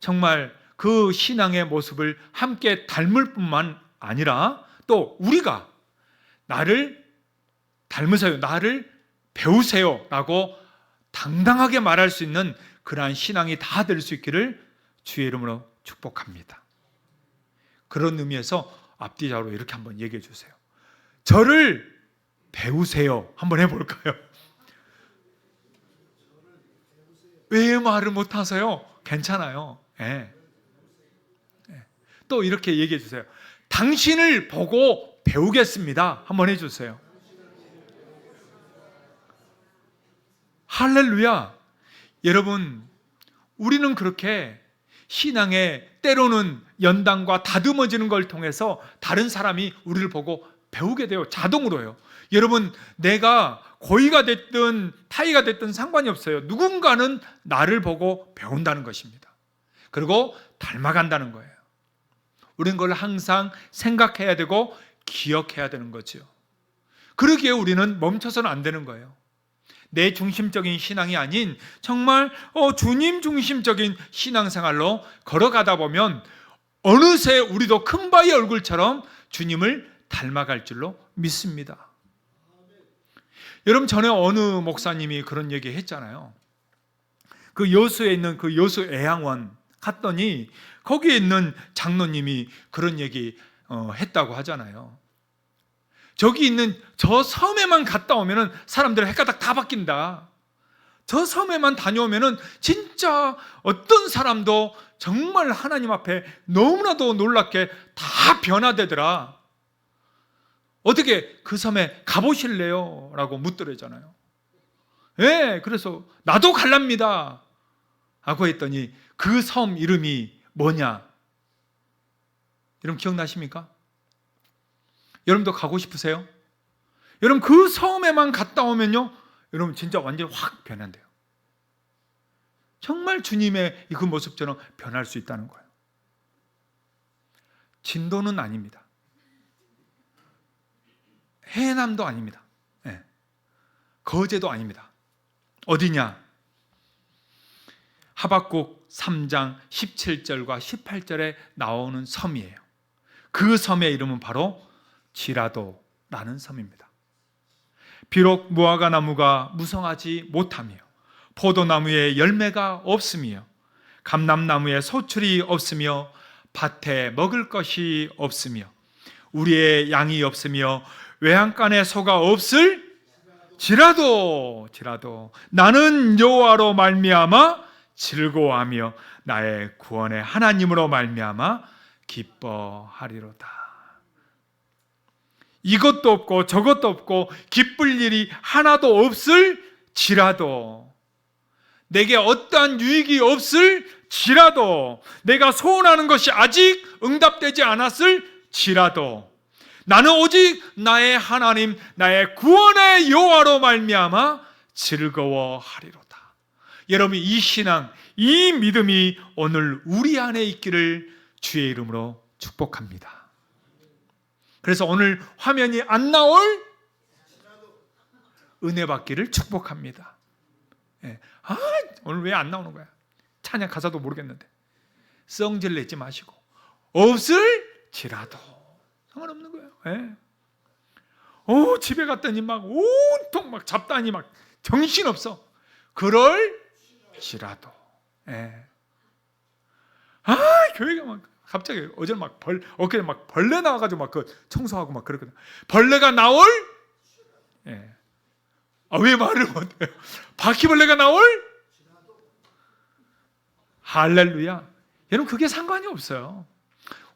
[SPEAKER 3] 정말 그 신앙의 모습을 함께 닮을 뿐만 아니라 또 우리가 나를 닮으세요, 나를 배우세요 라고 당당하게 말할 수 있는 그러한 신앙이 다 될 수 있기를 주의 이름으로 축복합니다. 그런 의미에서 앞뒤자로 이렇게 한번 얘기해 주세요. 저를 배우세요. 한번 해볼까요? 왜 말을 못하세요? 괜찮아요. 네. 또 이렇게 얘기해 주세요. 당신을 보고 배우겠습니다. 한번 해주세요. 할렐루야. 여러분, 우리는 그렇게 신앙에 때로는 연단과 다듬어지는 걸 통해서 다른 사람이 우리를 보고 배우게 돼요. 자동으로요. 여러분, 내가 고의가 됐든 타의가 됐든 상관이 없어요. 누군가는 나를 보고 배운다는 것입니다. 그리고 닮아간다는 거예요. 우리는 그걸 항상 생각해야 되고 기억해야 되는 거죠. 그러기에 우리는 멈춰서는 안 되는 거예요. 내 중심적인 신앙이 아닌 정말 주님 중심적인 신앙생활로 걸어가다 보면 어느새 우리도 큰바위 얼굴처럼 주님을 닮아갈 줄로 믿습니다. 여러분, 전에 어느 목사님이 그런 얘기 했잖아요. 그 여수에 있는 그 여수 애양원 갔더니 거기에 있는 장로님이 그런 얘기 했다고 하잖아요. 저기 있는 저 섬에만 갔다 오면은 사람들 헷가닥 다 바뀐다. 저 섬에만 다녀오면은 진짜 어떤 사람도 정말 하나님 앞에 너무나도 놀랍게 다 변화되더라. 어떻게 그 섬에 가보실래요? 라고 묻더래잖아요. 예, 그래서 나도 갈랍니다 하고 했더니 그 섬 이름이 뭐냐? 여러분 기억나십니까? 여러분도 가고 싶으세요? 여러분 그 섬에만 갔다 오면요, 여러분 진짜 완전히 확 변한대요. 정말 주님의 그 모습처럼 변할 수 있다는 거예요. 진도는 아닙니다. 해남도 아닙니다. 네. 거제도 아닙니다. 어디냐? 하박국 3장 17절과 18절에 나오는 섬이에요. 그 섬의 이름은 바로 지라도라는 섬입니다. 비록 무화과 나무가 무성하지 못하며 포도나무에 열매가 없으며 감람나무에 소출이 없으며 밭에 먹을 것이 없으며 우리의 양이 없으며 외양간에 소가 없을 지라도 나는 여호와로 말미암아 즐거워하며 나의 구원의 하나님으로 말미암아 기뻐하리로다. 이것도 없고 저것도 없고 기쁠 일이 하나도 없을 지라도, 내게 어떠한 유익이 없을 지라도, 내가 소원하는 것이 아직 응답되지 않았을 지라도, 나는 오직 나의 하나님, 나의 구원의 여호와로 말미암아 즐거워하리로다. 여러분, 이 신앙, 이 믿음이 오늘 우리 안에 있기를 주의 이름으로 축복합니다. 그래서 오늘 화면이 안 나올 은혜 받기를 축복합니다. 예. 오늘 왜 안 나오는 거야? 찬양 가사도 모르겠는데. 성질 내지 마시고 없을지라도 상관없는 거예요. 예. 집에 갔더니 막 온통 막 잡다니 막 정신없어. 그럴지라도. 예. 교회가 막 갑자기 어제 막 어깨에 막 벌레 나와가지고 막 그 청소하고 막 그랬거든. 벌레가 나올? 예. 왜 말을 못해요? 바퀴벌레가 나올? 할렐루야. 여러분 그게 상관이 없어요.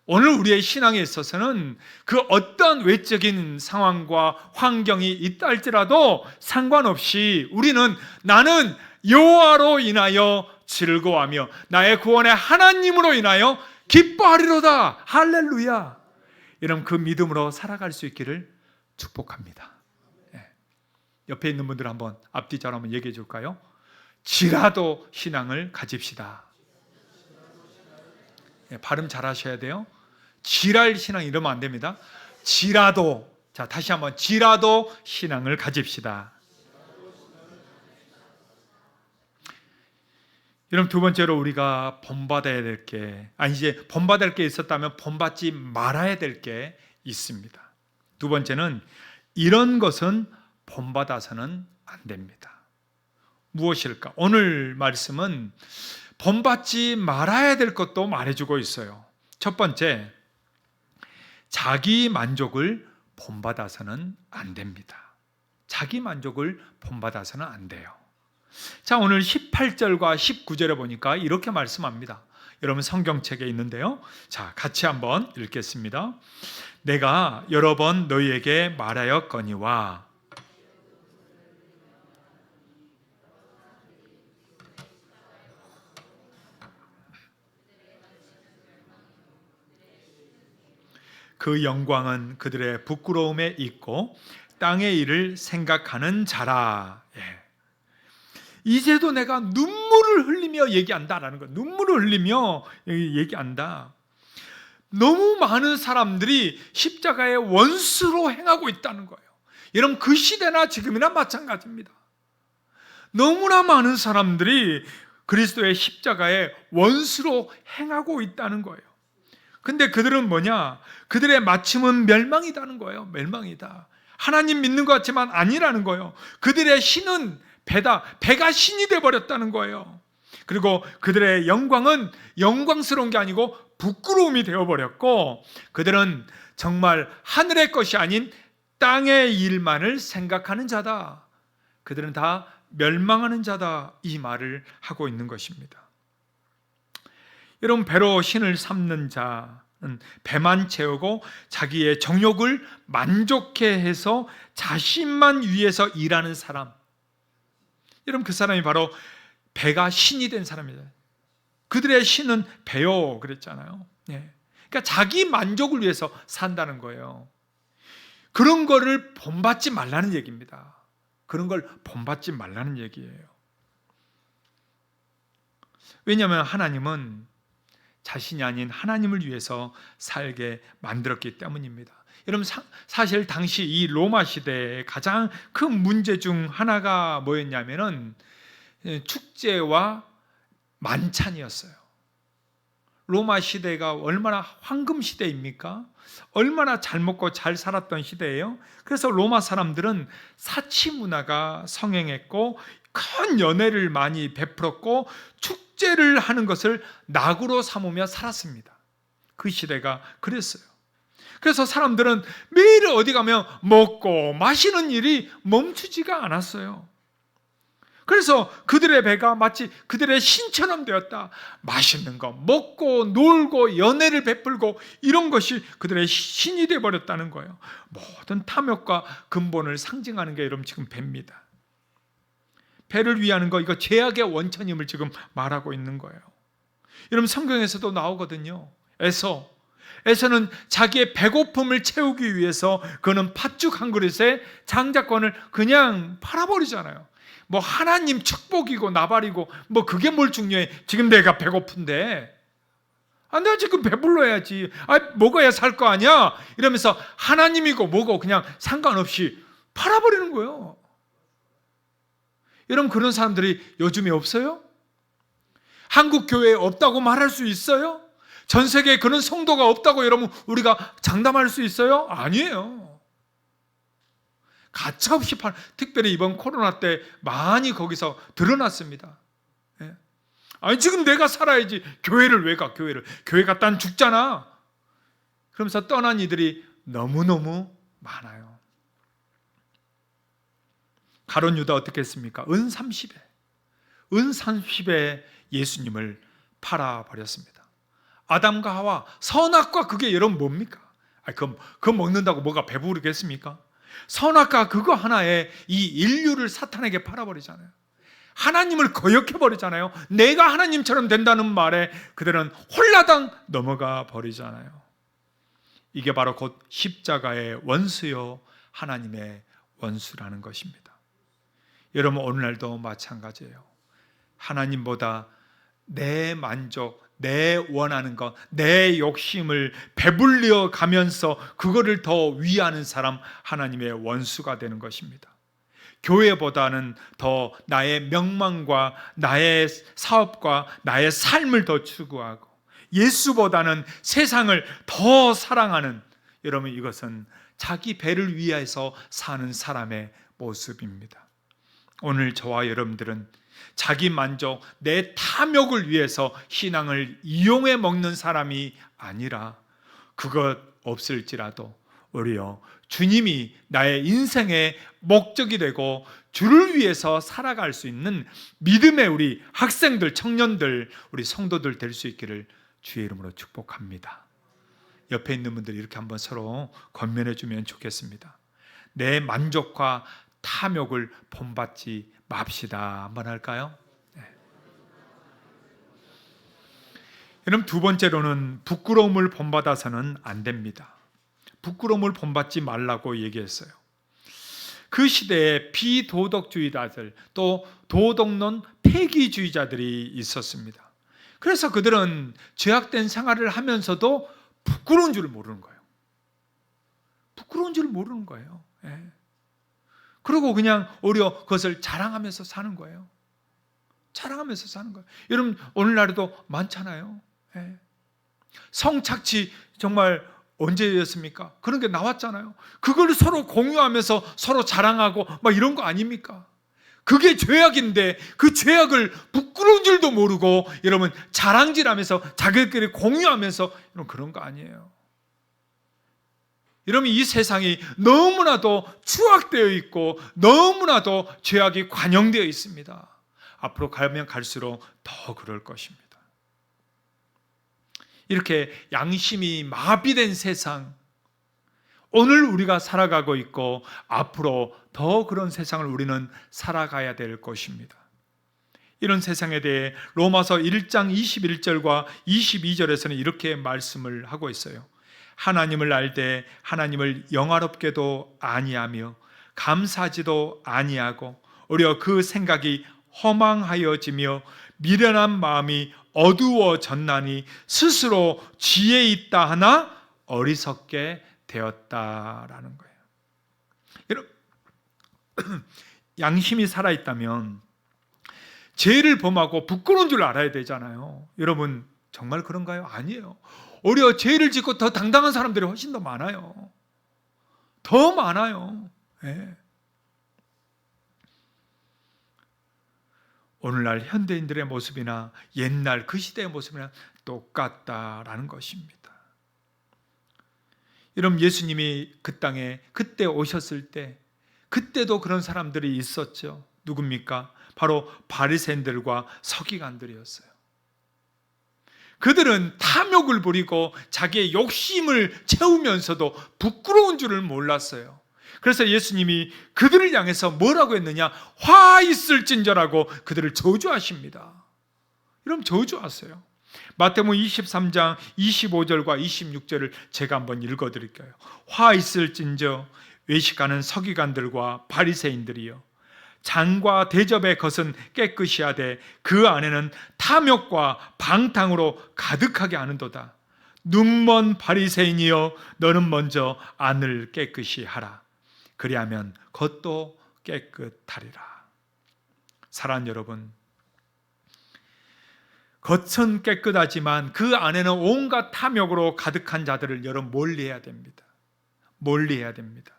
[SPEAKER 3] 오늘 우리의 신앙에 있어서는 그 어떤 외적인 상황과 환경이 있다 할지라도 상관없이 우리는 나는 여호와로 인하여 즐거워하며 나의 구원의 하나님으로 인하여 기뻐하리로다. 할렐루야. 여러분 그 믿음으로 살아갈 수 있기를 축복합니다. 옆에 있는 분들 한번 앞뒤자로 한번 얘기해 줄까요? 지라도 신앙을 가집시다. 발음 잘 하셔야 돼요. 지랄 신앙 이러면 안 됩니다. 지라도. 자, 다시 한번 지라도 신앙을 가집시다. 여러분, 두 번째로 우리가 본받아야 될 게, 이제 본받을 게 있었다면 본받지 말아야 될 게 있습니다. 두 번째는 이런 것은 본받아서는 안 됩니다. 무엇일까? 오늘 말씀은 본받지 말아야 될 것도 말해주고 있어요. 첫 번째, 자기 만족을 본받아서는 안 됩니다. 자기 만족을 본받아서는 안 돼요. 자, 오늘 18절과 19절에 보니까 이렇게 말씀합니다. 여러분 성경책에 있는데요. 자, 같이 한번 읽겠습니다. 내가 여러 번 너희에게 말하였거니와 그 영광은 그들의 부끄러움에 있고 땅의 일을 생각하는 자라. 이제도 내가 눈물을 흘리며 얘기한다라는 거. 눈물을 흘리며 얘기한다. 너무 많은 사람들이 십자가의 원수로 행하고 있다는 거예요. 여러분, 그 시대나 지금이나 마찬가지입니다. 너무나 많은 사람들이 그리스도의 십자가의 원수로 행하고 있다는 거예요. 근데 그들은 뭐냐? 그들의 마침은 멸망이다는 거예요. 멸망이다. 하나님 믿는 것 같지만 아니라는 거예요. 그들의 신은 배다. 배가 신이 되어버렸다는 거예요. 그리고 그들의 영광은 영광스러운 게 아니고 부끄러움이 되어버렸고, 그들은 정말 하늘의 것이 아닌 땅의 일만을 생각하는 자다. 그들은 다 멸망하는 자다. 이 말을 하고 있는 것입니다. 여러분, 배로 신을 삼는 자는 배만 채우고 자기의 정욕을 만족해 해서 자신만 위해서 일하는 사람. 여러분, 그 사람이 바로 배가 신이 된 사람이에요. 그들의 신은 배요 그랬잖아요. 그러니까 자기 만족을 위해서 산다는 거예요. 그런 거를 본받지 말라는 얘기입니다. 그런 걸 본받지 말라는 얘기예요. 왜냐하면 하나님은 자신이 아닌 하나님을 위해서 살게 만들었기 때문입니다. 여러분, 사실 당시 이 로마 시대의 가장 큰 문제 중 하나가 뭐였냐면은 축제와 만찬이었어요. 로마 시대가 얼마나 황금 시대입니까? 얼마나 잘 먹고 잘 살았던 시대예요. 그래서 로마 사람들은 사치 문화가 성행했고 큰 연회를 많이 베풀었고 축제를 하는 것을 낙으로 삼으며 살았습니다. 그 시대가 그랬어요. 그래서 사람들은 매일 어디 가면 먹고 마시는 일이 멈추지가 않았어요. 그래서 그들의 배가 마치 그들의 신처럼 되었다. 맛있는 거 먹고 놀고 연애를 베풀고 이런 것이 그들의 신이 되어버렸다는 거예요. 모든 탐욕과 근본을 상징하는 게 여러분 지금 배입니다. 배를 위하는 거, 이거 죄악의 원천임을 지금 말하고 있는 거예요. 여러분, 성경에서도 나오거든요. 에서는 자기의 배고픔을 채우기 위해서 그는 팥죽 한 그릇에 장자권을 그냥 팔아버리잖아요. 뭐 하나님 축복이고 나발이고 뭐 그게 뭘 중요해. 지금 내가 배고픈데 내가 지금 배불러야지. 먹어야 살 거 아니야. 이러면서 하나님이고 뭐고 그냥 상관없이 팔아버리는 거예요. 여러분, 그런 사람들이 요즘에 없어요? 한국 교회에 없다고 말할 수 있어요? 전 세계에 그런 성도가 없다고 여러분 우리가 장담할 수 있어요? 아니에요. 가차없이 특별히 이번 코로나 때 많이 거기서 드러났습니다. 지금 내가 살아야지 교회를 왜 가? 교회 갔다는 죽잖아. 그러면서 떠난 이들이 너무너무 많아요. 가룟 유다 어떻게 했습니까? 은 30에 예수님을 팔아버렸습니다. 아담과 하와 선악과 그게 여러분 뭡니까? 그거 먹는다고 뭐가 배부르겠습니까? 선악과 그거 하나에 이 인류를 사탄에게 팔아버리잖아요. 하나님을 거역해버리잖아요. 내가 하나님처럼 된다는 말에 그들은 홀라당 넘어가 버리잖아요. 이게 바로 곧 십자가의 원수요 하나님의 원수라는 것입니다. 여러분, 오늘날도 마찬가지예요. 하나님보다 내 만족, 내 원하는 것, 내 욕심을 배불려 가면서 그거를 더 위하는 사람, 하나님의 원수가 되는 것입니다. 교회보다는 더 나의 명망과 나의 사업과 나의 삶을 더 추구하고 예수보다는 세상을 더 사랑하는, 여러분 이것은 자기 배를 위해서 사는 사람의 모습입니다. 오늘 저와 여러분들은 자기 만족, 내 탐욕을 위해서 신앙을 이용해 먹는 사람이 아니라 그것 없을지라도 오히려 주님이 나의 인생의 목적이 되고 주를 위해서 살아갈 수 있는 믿음의 우리 학생들, 청년들, 우리 성도들 될 수 있기를 주의 이름으로 축복합니다. 옆에 있는 분들이 이렇게 한번 서로 권면해 주면 좋겠습니다. 내 만족과 탐욕을 본받지 맙시다. 한번 할까요? 네. 여러분, 두 번째로는 부끄러움을 본받아서는 안 됩니다. 부끄러움을 본받지 말라고 얘기했어요. 그 시대에 비도덕주의자들, 또 도덕론 폐기주의자들이 있었습니다. 그래서 그들은 죄악된 생활을 하면서도 부끄러운 줄 모르는 거예요. 부끄러운 줄 모르는 거예요. 예. 그리고 그냥 오히려 그것을 자랑하면서 사는 거예요. 자랑하면서 사는 거예요. 여러분, 오늘날에도 많잖아요. 예. 성착취 정말 언제였습니까? 그런 게 나왔잖아요. 그걸 서로 공유하면서 서로 자랑하고 막 이런 거 아닙니까? 그게 죄악인데 그 죄악을 부끄러운 줄도 모르고 여러분 자랑질하면서 자기들끼리 공유하면서 여러분 그런 거 아니에요. 여러분, 이 세상이 너무나도 추악되어 있고 너무나도 죄악이 관영되어 있습니다. 앞으로 가면 갈수록 더 그럴 것입니다. 이렇게 양심이 마비된 세상, 오늘 우리가 살아가고 있고 앞으로 더 그런 세상을 우리는 살아가야 될 것입니다. 이런 세상에 대해 로마서 1장 21절과 22절에서는 이렇게 말씀을 하고 있어요. 하나님을 알되 하나님을 영화롭게도 아니하며 감사하지도 아니하고 오히려 그 생각이 허망하여지며 미련한 마음이 어두워졌나니 스스로 지혜 있다 하나 어리석게 되었다라는 거예요. 여러분, 양심이 살아있다면 죄를 범하고 부끄러운 줄 알아야 되잖아요. 여러분, 정말 그런가요? 아니에요. 오히려 죄를 짓고 더 당당한 사람들이 훨씬 더 많아요. 더 많아요. 네. 오늘날 현대인들의 모습이나 옛날 그 시대의 모습이나 똑같다라는 것입니다. 여러분, 예수님이 그 땅에 그때 오셨을 때 그때도 그런 사람들이 있었죠. 누굽니까? 바로 바리새인들과 서기관들이었어요. 그들은 탐욕을 부리고 자기의 욕심을 채우면서도 부끄러운 줄을 몰랐어요. 그래서 예수님이 그들을 향해서 뭐라고 했느냐? 화 있을진저라고 그들을 저주하십니다. 여러분, 저주하세요. 마태복음 23장 25절과 26절을 제가 한번 읽어드릴게요. 화 있을진저 외식하는 서기관들과 바리새인들이여, 잔과 대접의 것은 깨끗이 하되 그 안에는 탐욕과 방탕으로 가득하게 하는도다. 눈먼 바리새인이여, 너는 먼저 안을 깨끗이 하라. 그리하면 겉도 깨끗하리라. 사랑하는 여러분, 겉은 깨끗하지만 그 안에는 온갖 탐욕으로 가득한 자들을 여러분 멀리해야 됩니다. 멀리해야 됩니다.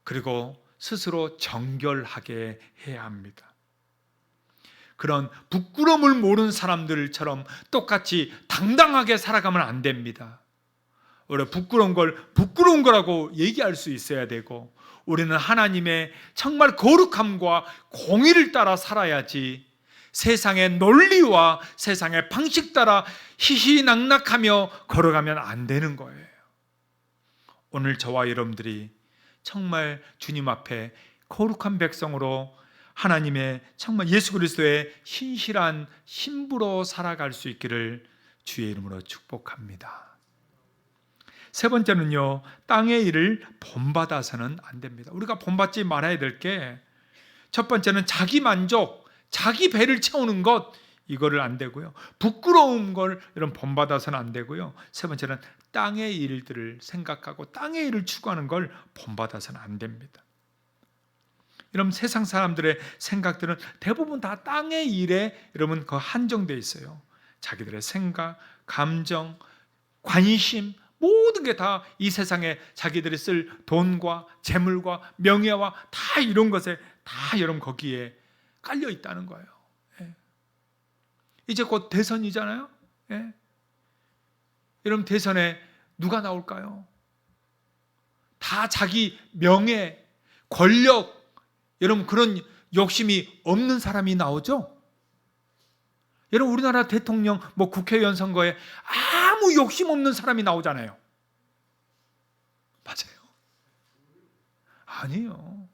[SPEAKER 3] 그리고 스스로 정결하게 해야 합니다. 그런 부끄러움을 모르는 사람들처럼 똑같이 당당하게 살아가면 안 됩니다. 우리가 부끄러운 걸 부끄러운 거라고 얘기할 수 있어야 되고, 우리는 하나님의 정말 거룩함과 공의를 따라 살아야지 세상의 논리와 세상의 방식 따라 희희낙낙하며 걸어가면 안 되는 거예요. 오늘 저와 여러분들이 정말 주님 앞에 거룩한 백성으로 하나님의 정말 예수 그리스도의 신실한 신부로 살아갈 수 있기를 주의 이름으로 축복합니다. 세 번째는요, 땅의 일을 본받아서는 안 됩니다. 우리가 본받지 말아야 될 게, 첫 번째는 자기 만족, 자기 배를 채우는 것, 이거를 안 되고요. 부끄러운 걸 이런 본받아서는 안 되고요. 세 번째는 땅의 일들을 생각하고 땅의 일을 추구하는 걸 본받아서는 안 됩니다. 이런 세상 사람들의 생각들은 대부분 다 땅의 일에 여러분 그 한정되어 있어요. 자기들의 생각, 감정, 관심 모든 게 다 이 세상에 자기들이 쓸 돈과 재물과 명예와 다 이런 것에 다 여러분 거기에 깔려 있다는 거예요. 예. 이제 곧 대선이잖아요. 예. 여러분 대선에 누가 나올까요? 다 자기 명예, 권력, 여러분 그런 욕심이 없는 사람이 나오죠? 여러분 우리나라 대통령, 국회의원 선거에 아무 욕심 없는 사람이 나오잖아요. 맞아요? 아니에요.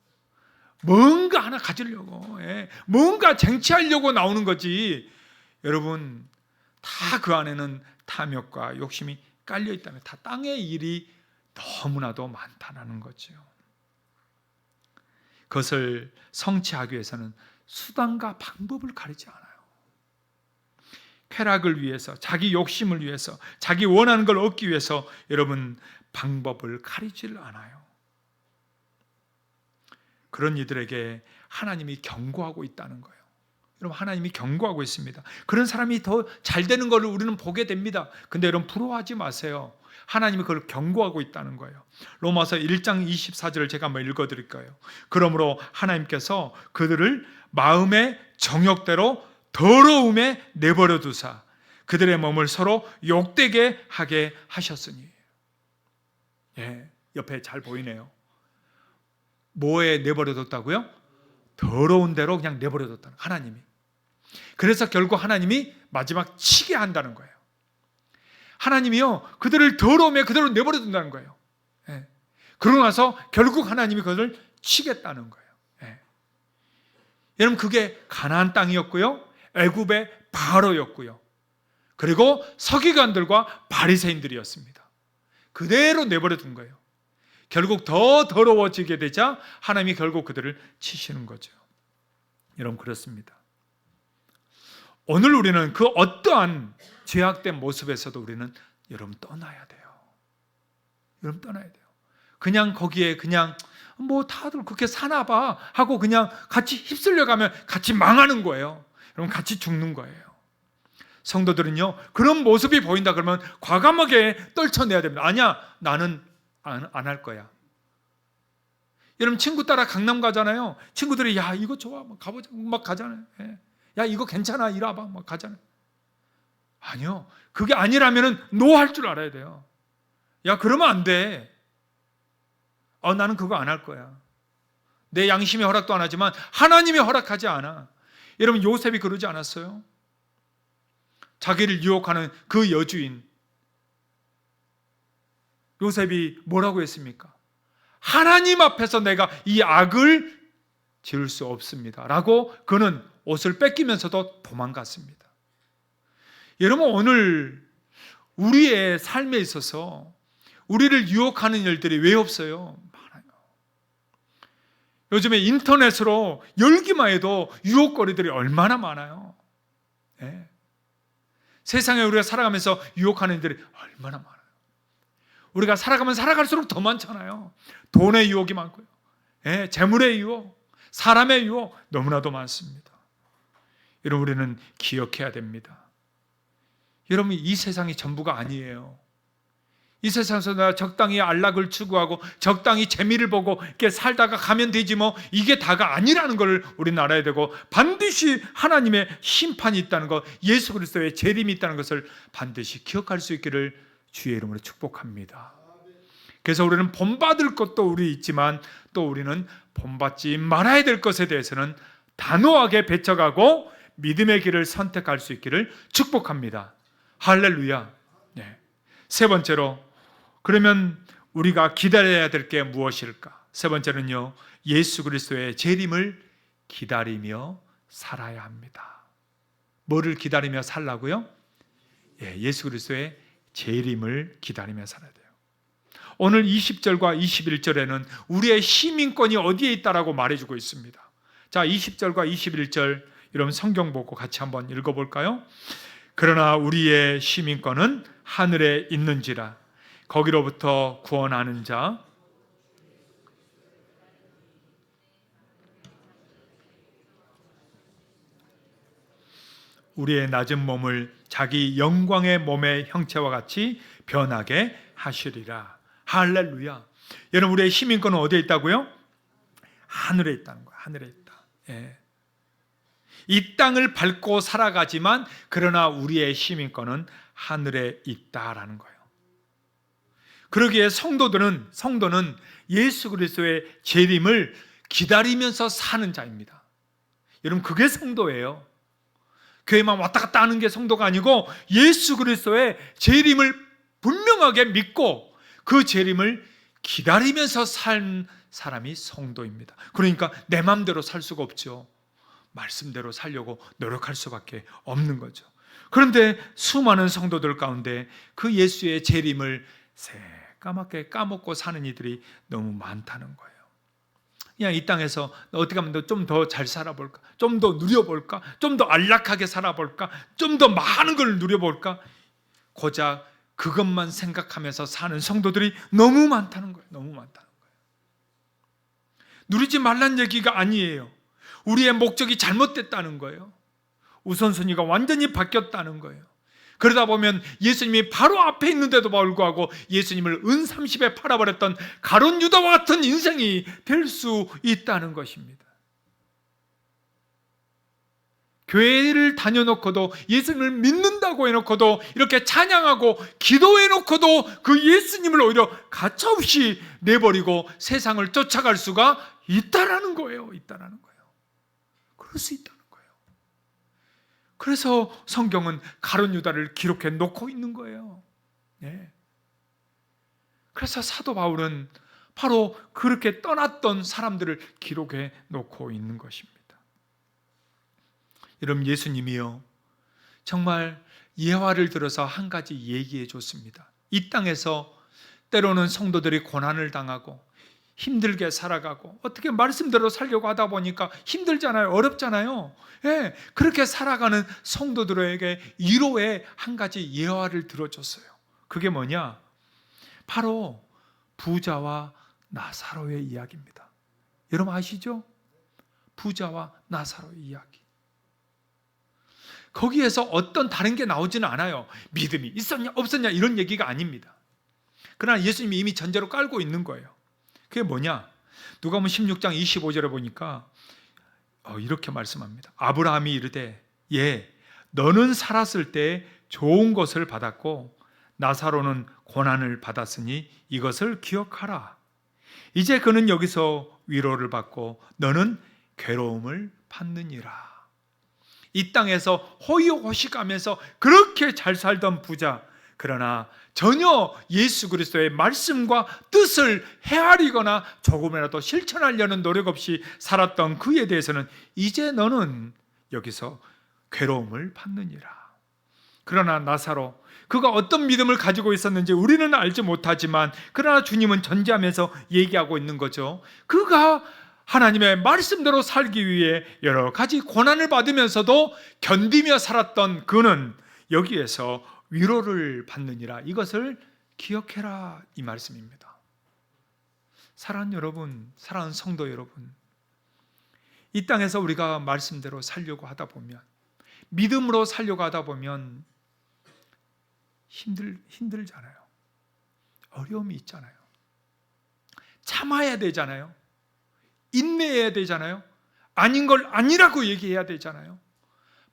[SPEAKER 3] 뭔가 하나 가지려고, 뭔가 쟁취하려고 나오는 거지. 여러분 다 그 안에는 탐욕과 욕심이 깔려 있다면 다 땅의 일이 너무나도 많다는 거죠. 그것을 성취하기 위해서는 수단과 방법을 가리지 않아요. 쾌락을 위해서, 자기 욕심을 위해서, 자기 원하는 걸 얻기 위해서 여러분 방법을 가리질 않아요. 그런 이들에게 하나님이 경고하고 있다는 거예요. 여러분 하나님이 경고하고 있습니다. 그런 사람이 더 잘 되는 것을 우리는 보게 됩니다. 근데 여러분 부러워하지 마세요. 하나님이 그걸 경고하고 있다는 거예요. 로마서 1장 24절을 제가 한번 읽어드릴까요? 그러므로 하나님께서 그들을 마음의 정욕대로 더러움에 내버려 두사 그들의 몸을 서로 욕되게 하게 하셨으니. 옆에 잘 보이네요. 뭐에 내버려 뒀다고요? 더러운 대로 그냥 내버려 뒀다는 하나님이. 그래서 결국 하나님이 마지막 치게 한다는 거예요. 하나님이요 그들을 더러움에 그대로 내버려 둔다는 거예요. 그러고 나서 결국 하나님이 그들을 치겠다는 거예요. 여러분 그게 가나안 땅이었고요, 애굽의 바로였고요, 그리고 서기관들과 바리새인들이었습니다. 그대로 내버려 둔 거예요. 결국 더 더러워지게 되자 하나님이 결국 그들을 치시는 거죠. 여러분 그렇습니다. 오늘 우리는 그 어떠한 죄악된 모습에서도 우리는 여러분 떠나야 돼요. 여러분 떠나야 돼요. 그냥 거기에 그냥 다들 그렇게 사나 봐 하고 그냥 같이 휩쓸려 가면 같이 망하는 거예요. 여러분 같이 죽는 거예요. 성도들은요 그런 모습이 보인다 그러면 과감하게 떨쳐내야 됩니다. 아니야 나는 안 할 거야. 여러분 친구 따라 강남 가잖아요. 친구들이 야 이거 좋아 가보자 막 가잖아요. 야 이거 괜찮아 이리 와봐 막 가잖아요. 아니요 그게 아니라면 노 할 줄 알아야 돼요. 야 그러면 안 돼. 나는 그거 안 할 거야. 내 양심의 허락도 안 하지만 하나님이 허락하지 않아. 여러분 요셉이 그러지 않았어요? 자기를 유혹하는 그 여주인 요셉이 뭐라고 했습니까? 하나님 앞에서 내가 이 악을 지을 수 없습니다 라고 그는 옷을 뺏기면서도 도망갔습니다. 여러분 오늘 우리의 삶에 있어서 우리를 유혹하는 일들이 왜 없어요? 많아요. 요즘에 인터넷으로 열기만 해도 유혹거리들이 얼마나 많아요. 세상에 우리가 살아가면서 유혹하는 일들이 얼마나 많아요. 우리가 살아가면 살아갈수록 더 많잖아요. 돈의 유혹이 많고요, 재물의 유혹, 사람의 유혹 너무나도 많습니다. 여러분 우리는 기억해야 됩니다. 여러분 이 세상이 전부가 아니에요. 이 세상에서 내가 적당히 안락을 추구하고 적당히 재미를 보고 이렇게 살다가 가면 되지 이게 다가 아니라는 걸 우리는 알아야 되고 반드시 하나님의 심판이 있다는 것, 예수 그리스도의 재림이 있다는 것을 반드시 기억할 수 있기를 주의 이름으로 축복합니다. 그래서 우리는 본받을 것도 우리 있지만 또 우리는 본받지 말아야 될 것에 대해서는 단호하게 배척하고 믿음의 길을 선택할 수 있기를 축복합니다. 할렐루야. 세 번째로 그러면 우리가 기다려야 될 게 무엇일까? 세 번째는요 예수 그리스도의 재림을 기다리며 살아야 합니다. 뭐를 기다리며 살라고요? 예수 그리스도의 재림을 기다리며 살아야 돼요. 오늘 20절과 21절에는 우리의 시민권이 어디에 있다라고 말해주고 있습니다. 자 20절과 21절 여러분 성경 보고 같이 한번 읽어볼까요? 그러나 우리의 시민권은 하늘에 있는지라 거기로부터 구원하는 자 우리의 낮은 몸을 자기 영광의 몸의 형체와 같이 변하게 하시리라. 할렐루야. 여러분, 우리의 힘인권은 어디에 있다고요? 하늘에 있다는 거예요. 하늘에 있다. 예. 이 땅을 밟고 살아가지만 그러나 우리의 힘인권은 하늘에 있다라는 거예요. 그러기에 성도는 예수 그리스도의 재림을 기다리면서 사는 자입니다. 여러분, 그게 성도예요. 교회만 왔다 갔다 하는 게 성도가 아니고 예수 그리스도의 재림을 분명하게 믿고 그 재림을 기다리면서 산 사람이 성도입니다. 그러니까 내 마음대로 살 수가 없죠. 말씀대로 살려고 노력할 수밖에 없는 거죠. 그런데 수많은 성도들 가운데 그 예수의 재림을 새까맣게 까먹고 사는 이들이 너무 많다는 거예요. 그냥 이 땅에서 어떻게 하면 좀 더 잘 살아볼까? 좀 더 누려볼까? 좀 더 안락하게 살아볼까? 좀 더 많은 걸 누려볼까? 고작 그것만 생각하면서 사는 성도들이 너무 많다는 거예요. 너무 많다는 거예요. 누리지 말란 얘기가 아니에요. 우리의 목적이 잘못됐다는 거예요. 우선순위가 완전히 바뀌었다는 거예요. 그러다 보면 예수님이 바로 앞에 있는데도 불구하고 예수님을 은 30에 팔아버렸던 가룟 유다와 같은 인생이 될 수 있다는 것입니다. 교회를 다녀놓고도 예수님을 믿는다고 해놓고도 이렇게 찬양하고 기도해놓고도 그 예수님을 오히려 가차없이 내버리고 세상을 쫓아갈 수가 있다라는 거예요. 있다라는 거예요. 그럴 수 있다는 거예요. 그래서 성경은 가룟 유다를 기록해 놓고 있는 거예요. 네. 그래서 사도 바울은 바로 그렇게 떠났던 사람들을 기록해 놓고 있는 것입니다. 여러분, 예수님이요 정말 예화를 들어서 한 가지 얘기해 줬습니다. 이 땅에서 때로는 성도들이 고난을 당하고 힘들게 살아가고 어떻게 말씀대로 살려고 하다 보니까 힘들잖아요. 어렵잖아요. 예, 그렇게 살아가는 성도들에게 위로의 한 가지 예화를 들어줬어요. 그게 뭐냐? 바로 부자와 나사로의 이야기입니다. 여러분 아시죠? 부자와 나사로의 이야기. 거기에서 어떤 다른 게 나오지는 않아요. 믿음이 있었냐 없었냐 이런 얘기가 아닙니다. 그러나 예수님이 이미 전제로 깔고 있는 거예요. 그게 뭐냐? 누가복음 16장 25절에 보니까 이렇게 말씀합니다. 아브라함이 이르되 너는 살았을 때 좋은 것을 받았고 나사로는 고난을 받았으니 이것을 기억하라. 이제 그는 여기서 위로를 받고 너는 괴로움을 받느니라. 이 땅에서 호의호식하면서 그렇게 잘 살던 부자, 그러나 전혀 예수 그리스도의 말씀과 뜻을 헤아리거나 조금이라도 실천하려는 노력 없이 살았던 그에 대해서는 이제 너는 여기서 괴로움을 받느니라. 그러나 나사로, 그가 어떤 믿음을 가지고 있었는지 우리는 알지 못하지만 그러나 주님은 전제하면서 얘기하고 있는 거죠. 그가 하나님의 말씀대로 살기 위해 여러 가지 고난을 받으면서도 견디며 살았던 그는 여기에서 위로를 받느니라. 이것을 기억해라, 이 말씀입니다. 사랑하는 여러분, 사랑하는 성도 여러분, 이 땅에서 우리가 말씀대로 살려고 하다 보면, 믿음으로 살려고 하다 보면 힘들잖아요. 어려움이 있잖아요. 참아야 되잖아요. 인내해야 되잖아요. 아닌 걸 아니라고 얘기해야 되잖아요.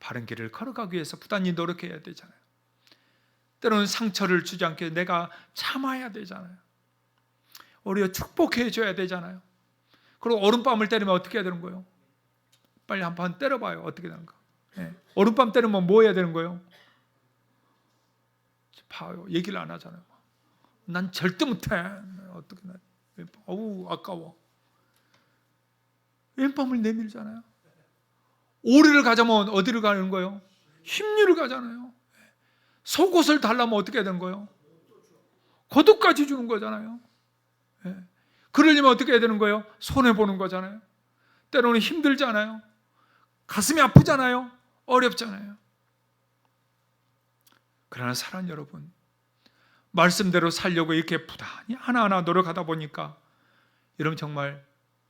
[SPEAKER 3] 바른 길을 걸어가기 위해서 부단히 노력해야 되잖아요. 때로는 상처를 주지 않게 내가 참아야 되잖아요. 오히려 축복해 줘야 되잖아요. 그리고 오른밤을 때리면 어떻게 해야 되는 거예요? 빨리 한 번 때려봐요. 어떻게 되는가? 네. 오른밤 때리면 뭐 해야 되는 거예요? 봐요. 얘기를 안 하잖아요. 난 절대 못해. 어떻게 나? 어우 아까워. 왼밤을 내밀잖아요. 오리를 가자면 어디를 가는 거예요? 힘리를 가잖아요. 속옷을 달라면 어떻게 해야 되는 거예요? 겉옷까지 주는 거잖아요. 그러려면 어떻게 해야 되는 거예요? 손해보는 거잖아요. 때로는 힘들잖아요. 가슴이 아프잖아요. 어렵잖아요. 그러나 사랑하는 여러분, 말씀대로 살려고 이렇게 부단히 하나하나 노력하다 보니까 여러분 정말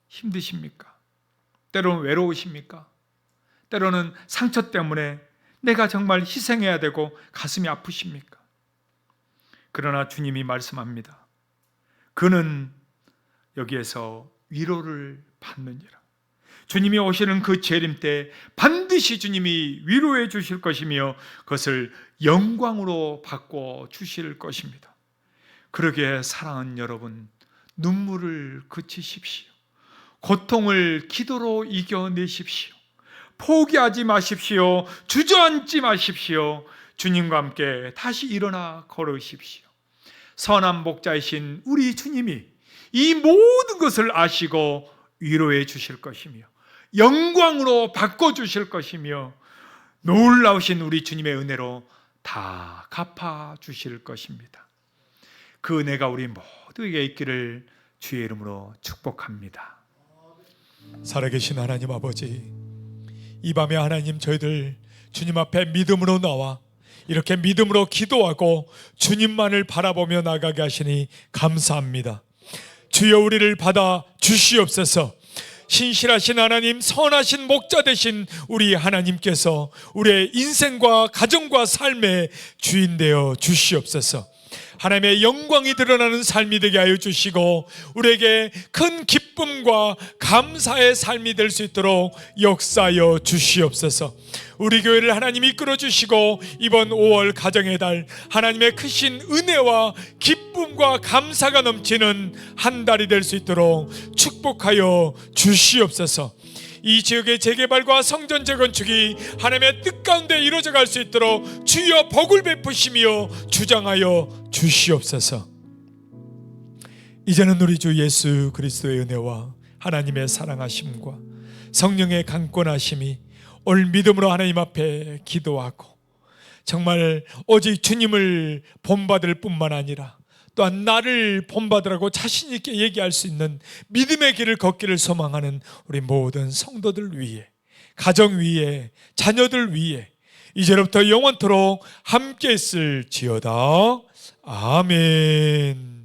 [SPEAKER 3] 힘드십니까? 때로는 외로우십니까? 때로는 상처 때문에 내가 정말 희생해야 되고 가슴이 아프십니까? 그러나 주님이 말씀합니다. 그는 여기에서 위로를 받느니라. 주님이 오시는 그 재림 때 반드시 주님이 위로해 주실 것이며 그것을 영광으로 바꿔 주실 것입니다. 그러기에 사랑하는 여러분, 눈물을 그치십시오. 고통을 기도로 이겨내십시오. 포기하지 마십시오. 주저앉지 마십시오. 주님과 함께 다시 일어나 걸으십시오. 선한 목자이신 우리 주님이 이 모든 것을 아시고 위로해 주실 것이며 영광으로 바꿔주실 것이며 놀라우신 우리 주님의 은혜로 다 갚아주실 것입니다. 그 은혜가 우리 모두에게 있기를 주의 이름으로 축복합니다.
[SPEAKER 4] 살아계신 하나님 아버지, 이 밤에 하나님 저희들 주님 앞에 믿음으로 나와 이렇게 믿음으로 기도하고 주님만을 바라보며 나가게 하시니 감사합니다. 주여 우리를 받아 주시옵소서. 신실하신 하나님, 선하신 목자 되신 우리 하나님께서 우리의 인생과 가정과 삶의 주인 되어 주시옵소서. 하나님의 영광이 드러나는 삶이 되게 하여 주시고 우리에게 큰 기쁨과 감사의 삶이 될 수 있도록 역사하여 주시옵소서. 우리 교회를 하나님 이끌어 주시고 이번 5월 가정의 달 하나님의 크신 은혜와 기쁨과 감사가 넘치는 한 달이 될 수 있도록 축복하여 주시옵소서. 이 지역의 재개발과 성전 재건축이 하나님의 뜻 가운데 이루어져 갈 수 있도록 주여 복을 베푸시며 주장하여 주시옵소서. 이제는 우리 주 예수 그리스도의 은혜와 하나님의 사랑하심과 성령의 강권하심이 오늘 믿음으로 하나님 앞에 기도하고 정말 오직 주님을 본받을 뿐만 아니라 또한 나를 본받으라고 자신 있게 얘기할 수 있는 믿음의 길을 걷기를 소망하는 우리 모든 성도들 위해, 가정 위에, 자녀들 위에 이제로부터 영원토록 함께 있을지어다. 아멘.